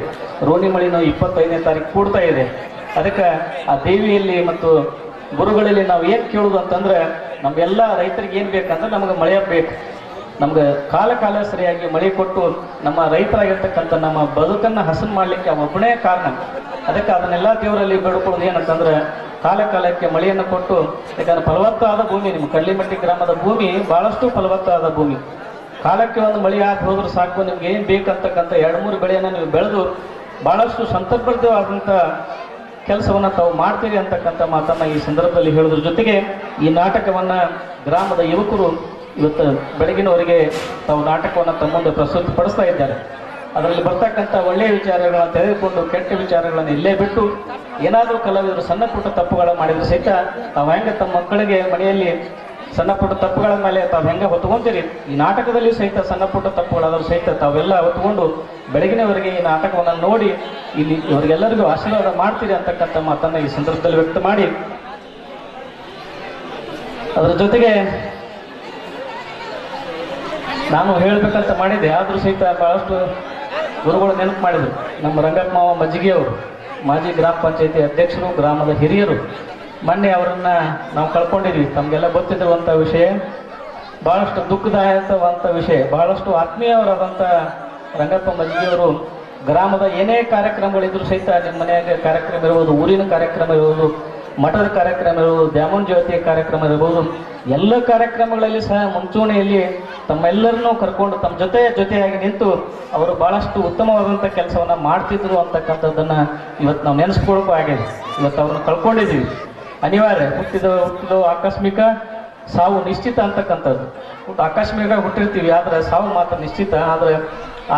ರೋಣಿ ಮಳೆನೂ 25ನೇ ತಾರೀಕು ಕೂಡ್ತಾ ಇದೆ. ಅದಕ್ಕೆ ಆ ದೇವಿಯಲ್ಲಿ ಮತ್ತು ಗುರುಗಳಲ್ಲಿ ನಾವು ಏನು ಕೇಳೋದು ಅಂತಂದ್ರೆ, ನಮಗೆಲ್ಲ ರೈತರಿಗೆ ಏನು ಬೇಕಂದ್ರೆ ನಮಗೆ ಮಳೆ ಬೇಕು. ನಮ್ಗೆ ಕಾಲ ಸರಿಯಾಗಿ ಮಳೆ ಕೊಟ್ಟು ನಮ್ಮ ರೈತರಾಗಿರ್ತಕ್ಕಂಥ ನಮ್ಮ ಬದುಕನ್ನು ಹಸನು ಮಾಡಲಿಕ್ಕೆ ಒಬ್ಬನೇ ಕಾರಣ. ಅದಕ್ಕೆ ಅದನ್ನೆಲ್ಲ ದೇವರಲ್ಲಿ ಬೇಡ್ಕೊಳ್ಳೋದು ಏನಂತಂದ್ರೆ ಕಾಲಕ್ಕೆ ಮಳೆಯನ್ನು ಕೊಟ್ಟು, ಯಾಕಂದ್ರೆ ಫಲವತ್ತಾದ ಭೂಮಿ ನಿಮ್ಮ ಕಡ್ಲಿಮಟ್ಟಿ ಗ್ರಾಮದ ಭೂಮಿ ಭಾಳಷ್ಟು ಫಲವತ್ತಾದ ಭೂಮಿ. ಕಾಲಕ್ಕೆ ಒಂದು ಮಳೆ ಹಾಕಿ ಹೋದ್ರೆ ಸಾಕು, ನಿಮ್ಗೆ ಏನು ಬೇಕಂತಕ್ಕಂಥ 2-3 ಬೆಳೆಯನ್ನು ನೀವು ಬೆಳೆದು ಭಾಳಷ್ಟು ಸಂತರ್ಪಡಿತವಾದಂಥ ಕೆಲಸವನ್ನು ತಾವು ಮಾಡ್ತೀರಿ ಅಂತಕ್ಕಂಥ ಮಾತನ್ನು ಈ ಸಂದರ್ಭದಲ್ಲಿ ಹೇಳೋದ್ರ ಜೊತೆಗೆ ಈ ನಾಟಕವನ್ನು ಗ್ರಾಮದ ಯುವಕರು ಇವತ್ತು ಬೆಳಗಿನವರೆಗೆ ತಾವು ನಾಟಕವನ್ನು ತಮ್ಮ ಮುಂದೆ ಪ್ರಸ್ತುತಪಡಿಸ್ತಾ ಇದ್ದಾರೆ. ಅದರಲ್ಲಿ ಬರ್ತಕ್ಕಂಥ ಒಳ್ಳೆಯ ವಿಚಾರಗಳನ್ನು ತೆಗೆದುಕೊಂಡು ಕೆಟ್ಟ ವಿಚಾರಗಳನ್ನು ಇಲ್ಲೇ ಬಿಟ್ಟು ಏನಾದರೂ ಕಲಾವಿದರು ಸಣ್ಣ ಪುಟ್ಟ ತಪ್ಪುಗಳ ಮಾಡಿದ್ರು ಸಹಿತ ತಾವು ಹೆಂಗೆ ತಮ್ಮ ಮಕ್ಕಳಿಗೆ ಮನೆಯಲ್ಲಿ ಸಣ್ಣ ಪುಟ್ಟ ತಪ್ಪುಗಳ ಮೇಲೆ ತಾವು ಹೆಂಗೆ ಹೊತ್ಕೊಂತೀರಿ, ಈ ನಾಟಕದಲ್ಲಿ ಸಹಿತ ಸಣ್ಣ ಪುಟ್ಟ ತಪ್ಪುಗಳಾದರೂ ಸಹಿತ ತಾವೆಲ್ಲ ಹೊತ್ಕೊಂಡು ಬೆಳಗಿನವರೆಗೆ ಈ ನಾಟಕವನ್ನು ನೋಡಿ ಇಲ್ಲಿ ಇವರಿಗೆಲ್ಲರಿಗೂ ಆಶೀರ್ವಾದ ಮಾಡ್ತೀರಿ ಅಂತಕ್ಕಂಥ ಮಾತನ್ನು ಈ ಸಂದರ್ಭದಲ್ಲಿ ವ್ಯಕ್ತ ಮಾಡಿ, ಅದರ ಜೊತೆಗೆ ನಾನು ಹೇಳಬೇಕಂತ ಮಾಡಿದ್ದೆ, ಆದರೂ ಸಹಿತ ಬಹಳಷ್ಟು ಗುರುಗಳು ನೆನಪು ಮಾಡಿದರು. ನಮ್ಮ ರಂಗಪ್ಪ ಮಜ್ಜಿಗೆ ಅವರು ಮಾಜಿ ಗ್ರಾಮ ಪಂಚಾಯತಿ ಅಧ್ಯಕ್ಷರು, ಗ್ರಾಮದ ಹಿರಿಯರು, ಮೊನ್ನೆ ಅವರನ್ನ ನಾವು ಕಳ್ಕೊಂಡಿದ್ವಿ. ತಮಗೆಲ್ಲ ಗೊತ್ತಿರುವಂಥ ವಿಷಯ, ಬಹಳಷ್ಟು ದುಃಖದಾಯಕವಂಥ ವಿಷಯ. ಬಹಳಷ್ಟು ಆತ್ಮೀಯವರಾದಂಥ ರಂಗಪ್ಪ ಮಜ್ಜಿಗೆಯವರು ಗ್ರಾಮದ ಏನೇ ಕಾರ್ಯಕ್ರಮಗಳಿದ್ರು ಸಹಿತ, ನಿಮ್ಮ ಮನೆಯಾಗ ಕಾರ್ಯಕ್ರಮ ಇರ್ಬೋದು, ಊರಿನ ಕಾರ್ಯಕ್ರಮ ಇರ್ಬೋದು, ಮಠದ ಕಾರ್ಯಕ್ರಮ ಇರ್ಬೋದು, ದ್ಯಾಮೋನ್ ಜ್ಯೋತಿಯ ಕಾರ್ಯಕ್ರಮ ಇರ್ಬೋದು, ಎಲ್ಲ ಕಾರ್ಯಕ್ರಮಗಳಲ್ಲಿ ಸಹ ಮುಂಚೂಣಿಯಲ್ಲಿ ತಮ್ಮೆಲ್ಲರನ್ನೂ ಕರ್ಕೊಂಡು ತಮ್ಮ ಜೊತೆಯಾಗಿ ನಿಂತು ಅವರು ಬಹಳಷ್ಟು ಉತ್ತಮವಾದಂಥ ಕೆಲಸವನ್ನು ಮಾಡ್ತಿದ್ರು ಅಂತಕ್ಕಂಥದ್ದನ್ನು ಇವತ್ತು ನಾವು ನೆನೆಸ್ಕೊಳ್ಕೋ ಆಗಿದೆ. ಇವತ್ತು ಅವ್ರನ್ನ ಕಳ್ಕೊಂಡಿದ್ದೀವಿ, ಅನಿವಾರ್ಯ. ಹುಟ್ಟಿದ ಆಕಸ್ಮಿಕ, ಸಾವು ನಿಶ್ಚಿತ ಅಂತಕ್ಕಂಥದ್ದು. ಆಕಸ್ಮಿಕ ಹುಟ್ಟಿರ್ತೀವಿ, ಆದರೆ ಸಾವು ಮಾತ್ರ ನಿಶ್ಚಿತ. ಆದರೆ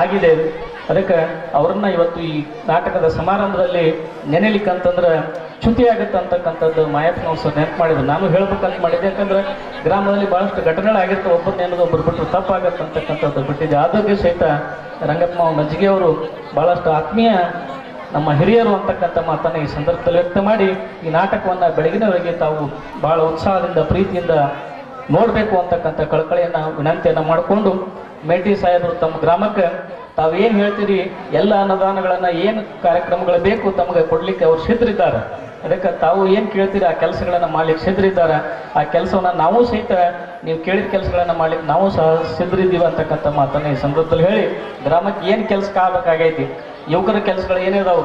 ಆಗಿದೆ. ಅದಕ್ಕೆ ಅವ್ರನ್ನ ಇವತ್ತು ಈ ನಾಟಕದ ಸಮಾರಂಭದಲ್ಲಿ ನೆನೆಲಿಕ್ಕಂತಂದ್ರೆ ಚ್ಯುತಿ ಆಗುತ್ತೆ ಅಂತಕ್ಕಂಥದ್ದು ಮಾಯಪ್ಪನವ್ರು ಸರ್ ನೆನಪು ಮಾಡಿದ್ರು. ನಾನು ಹೇಳ್ಬೇಕಂತ ಮಾಡಿದ್ದೆ, ಯಾಕಂದ್ರೆ ಗ್ರಾಮದಲ್ಲಿ ಭಾಳಷ್ಟು ಘಟನೆಗಳಾಗಿರ್ತವೆ. ಒಬ್ಬರು ನೆನದು ಒಬ್ಬರು ಬಿಟ್ಟರು ತಪ್ಪಾಗತ್ತೆ ಅಂತಕ್ಕಂಥದ್ದು ಬಿಟ್ಟಿದ್ದೆ. ಆದಾಗ್ಯೂ ಸಹಿತ ರಂಗಪ್ಪ ಮಜ್ಜಿಗೆ ಅವರು ಭಾಳಷ್ಟು ಆತ್ಮೀಯ ನಮ್ಮ ಹಿರಿಯರು ಅಂತಕ್ಕಂಥ ಮಾತನ್ನು ಈ ಸಂದರ್ಭದಲ್ಲಿ ವ್ಯಕ್ತ ಮಾಡಿ, ಈ ನಾಟಕವನ್ನು ಬೆಳಗಿನವರೆಗೆ ತಾವು ಭಾಳ ಉತ್ಸಾಹದಿಂದ ಪ್ರೀತಿಯಿಂದ ನೋಡಬೇಕು ಅಂತಕ್ಕಂಥ ಕಳಕಳಿಯನ್ನು ವಿನಂತಿಯನ್ನು ಮಾಡಿಕೊಂಡು, ಮೇಟಿ ಸಾಹೇಬರು ತಮ್ಮ ಗ್ರಾಮಕ್ಕೆ ತಾವೇನು ಹೇಳ್ತೀರಿ, ಎಲ್ಲ ಅನುದಾನಗಳನ್ನು ಏನು ಕಾರ್ಯಕ್ರಮಗಳು ಬೇಕು ತಮಗೆ ಕೊಡಲಿಕ್ಕೆ ಅವ್ರು ಸಿದ್ಧರಿದ್ದಾರೆ. ಅದಕ್ಕೆ ತಾವು ಏನು ಕೇಳ್ತೀರಿ ಆ ಕೆಲಸಗಳನ್ನು ಮಾಡ್ಲಿಕ್ಕೆ ಸಿದ್ಧರಿದ್ದಾರೆ. ಆ ಕೆಲಸವನ್ನು ನಾವು ಸಹಿತ ನೀವು ಕೇಳಿದ ಕೆಲಸಗಳನ್ನು ಮಾಡ್ಲಿಕ್ಕೆ ನಾವು ಸಹ ಸಿದ್ಧರಿದ್ದೀವಿ ಅಂತಕ್ಕಂಥ ಮಾತನ್ನು ಈ ಸಂದರ್ಭದಲ್ಲಿ ಹೇಳಿ, ಗ್ರಾಮಕ್ಕೆ ಏನು ಕೆಲಸ ಆಗಬೇಕಾಗೈತಿ, ಯುವಕರ ಕೆಲಸಗಳು ಏನಿದಾವೆ,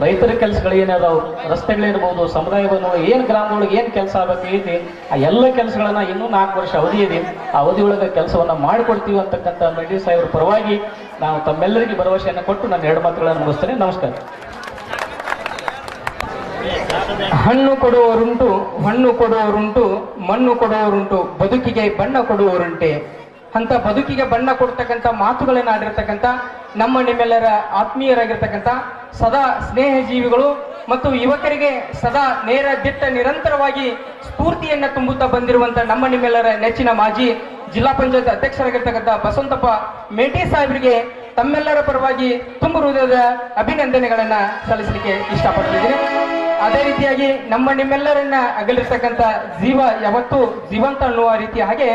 ರೈತರ ಕೆಲಸಗಳು ಏನಿದಾವೆ, ರಸ್ತೆಗಳಿರ್ಬೋದು, ಸಮುದಾಯ ಭವನಗಳು, ಏನು ಗ್ರಾಮದೊಳಗೆ ಏನು ಕೆಲಸ ಆಗಬೇಕೈತಿ, ಆ ಎಲ್ಲ ಕೆಲಸಗಳನ್ನು ಇನ್ನೂ 4 ವರ್ಷ ಅವಧಿ ಇದೆ, ಆ ಅವಧಿಯೊಳಗೆ ಕೆಲಸವನ್ನು ಮಾಡಿಕೊಡ್ತೀವಿ ಅಂತಕ್ಕಂಥ ಮೇಟಿ ಸಾಹೇಬ್ರ ಪರವಾಗಿ ನಾವು ತಮ್ಮೆಲ್ಲರಿಗೂ ಭರವಸೆಯನ್ನು ಕೊಟ್ಟು ನಾನು 2 ಮಾತುಗಳನ್ನು ಮುಗಿಸ್ತೇನೆ. ನಮಸ್ಕಾರ. ಹಣ್ಣು ಕೊಡುವವರುಂಟು, ಹಣ್ಣು ಕೊಡುವವರುಂಟು, ಮಣ್ಣು ಕೊಡುವವರುಂಟು, ಬದುಕಿಗೆ ಬಣ್ಣ ಕೊಡುವವರುಂಟೆ ಅಂತ ಬದುಕಿಗೆ ಬಣ್ಣ ಕೊಡ್ತಕ್ಕಂಥ ಮಾತುಗಳನ್ನು ಆಡಿರ್ತಕ್ಕಂಥ ನಮ್ಮ ನಿಮ್ಮೆಲ್ಲರ ಆತ್ಮೀಯರಾಗಿರ್ತಕ್ಕಂಥ ಸದಾ ಸ್ನೇಹ ಜೀವಿಗಳು ಮತ್ತು ಯುವಕರಿಗೆ ಸದಾ ನೇರ ದಿಟ್ಟ ನಿರಂತರವಾಗಿ ಸ್ಫೂರ್ತಿಯನ್ನು ತುಂಬುತ್ತಾ ಬಂದಿರುವಂಥ ನಮ್ಮ ನಿಮ್ಮೆಲ್ಲರ ನೆಚ್ಚಿನ ಮಾಜಿ ಜಿಲ್ಲಾ ಪಂಚಾಯತ್ ಅಧ್ಯಕ್ಷರಾಗಿರ್ತಕ್ಕಂಥ ಬಸವಂತಪ್ಪ ಮೇಟಿ ಸಾಹೇಬರಿಗೆ ತಮ್ಮೆಲ್ಲರ ಪರವಾಗಿ ತುಂಬ ಹೃದಯದ ಅಭಿನಂದನೆಗಳನ್ನ ಸಲ್ಲಿಸಲಿಕ್ಕೆ ಇಷ್ಟಪಡ್ತಿದ್ದೀನಿ. ಅದೇ ರೀತಿಯಾಗಿ ನಮ್ಮ ನಿಮ್ಮೆಲ್ಲರನ್ನ ಅಗಲಿರ್ತಕ್ಕಂಥ ಜೀವ ಯಾವತ್ತೂ ಜೀವಂತ ಅನ್ನುವ ರೀತಿಯ ಹಾಗೆ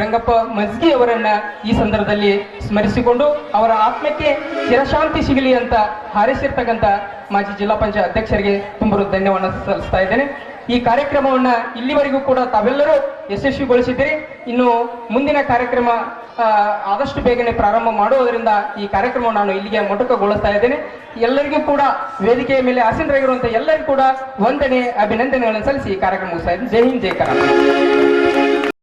ರಂಗಪ್ಪ ಮಜ್ಗಿ ಅವರನ್ನ ಈ ಸಂದರ್ಭದಲ್ಲಿ ಸ್ಮರಿಸಿಕೊಂಡು ಅವರ ಆತ್ಮಕ್ಕೆ ಚಿರಶಾಂತಿ ಸಿಗಲಿ ಅಂತ ಹಾರೈಸಿರ್ತಕ್ಕಂಥ ಮಾಜಿ ಜಿಲ್ಲಾ ಪಂಚಾಯತ್ ಅಧ್ಯಕ್ಷರಿಗೆ ತುಂಬ ಧನ್ಯವಾದ ಸಲ್ಲಿಸ್ತಾ ಇದ್ದೇನೆ. ಈ ಕಾರ್ಯಕ್ರಮವನ್ನ ಇಲ್ಲಿವರೆಗೂ ಕೂಡ ತಾವೆಲ್ಲರೂ ಯಶಸ್ವಿಗೊಳಿಸಿದ್ದೀರಿ. ಇನ್ನು ಮುಂದಿನ ಕಾರ್ಯಕ್ರಮ ಆದಷ್ಟು ಬೇಗನೆ ಪ್ರಾರಂಭ ಮಾಡುವುದರಿಂದ ಈ ಕಾರ್ಯಕ್ರಮವನ್ನು ನಾನು ಇಲ್ಲಿಗೆ ಮೊಟಕುಗೊಳಿಸ್ತಾ ಇದ್ದೇನೆ. ಎಲ್ಲರಿಗೂ ಕೂಡ ವೇದಿಕೆಯ ಮೇಲೆ ಆಸೀನರಾಗಿರುವಂತಹ ಎಲ್ಲರಿಗೂ ಕೂಡ ವಂದನೆ ಅಭಿನಂದನೆಗಳನ್ನು ಸಲ್ಲಿಸಿ ಈ ಕಾರ್ಯಕ್ರಮ ಮುಗಿಸ್ತಾ ಇದ್ದೀನಿ. ಜೈ ಹಿಂದ್, ಜೈ ಕರ್ನಾಟಕ.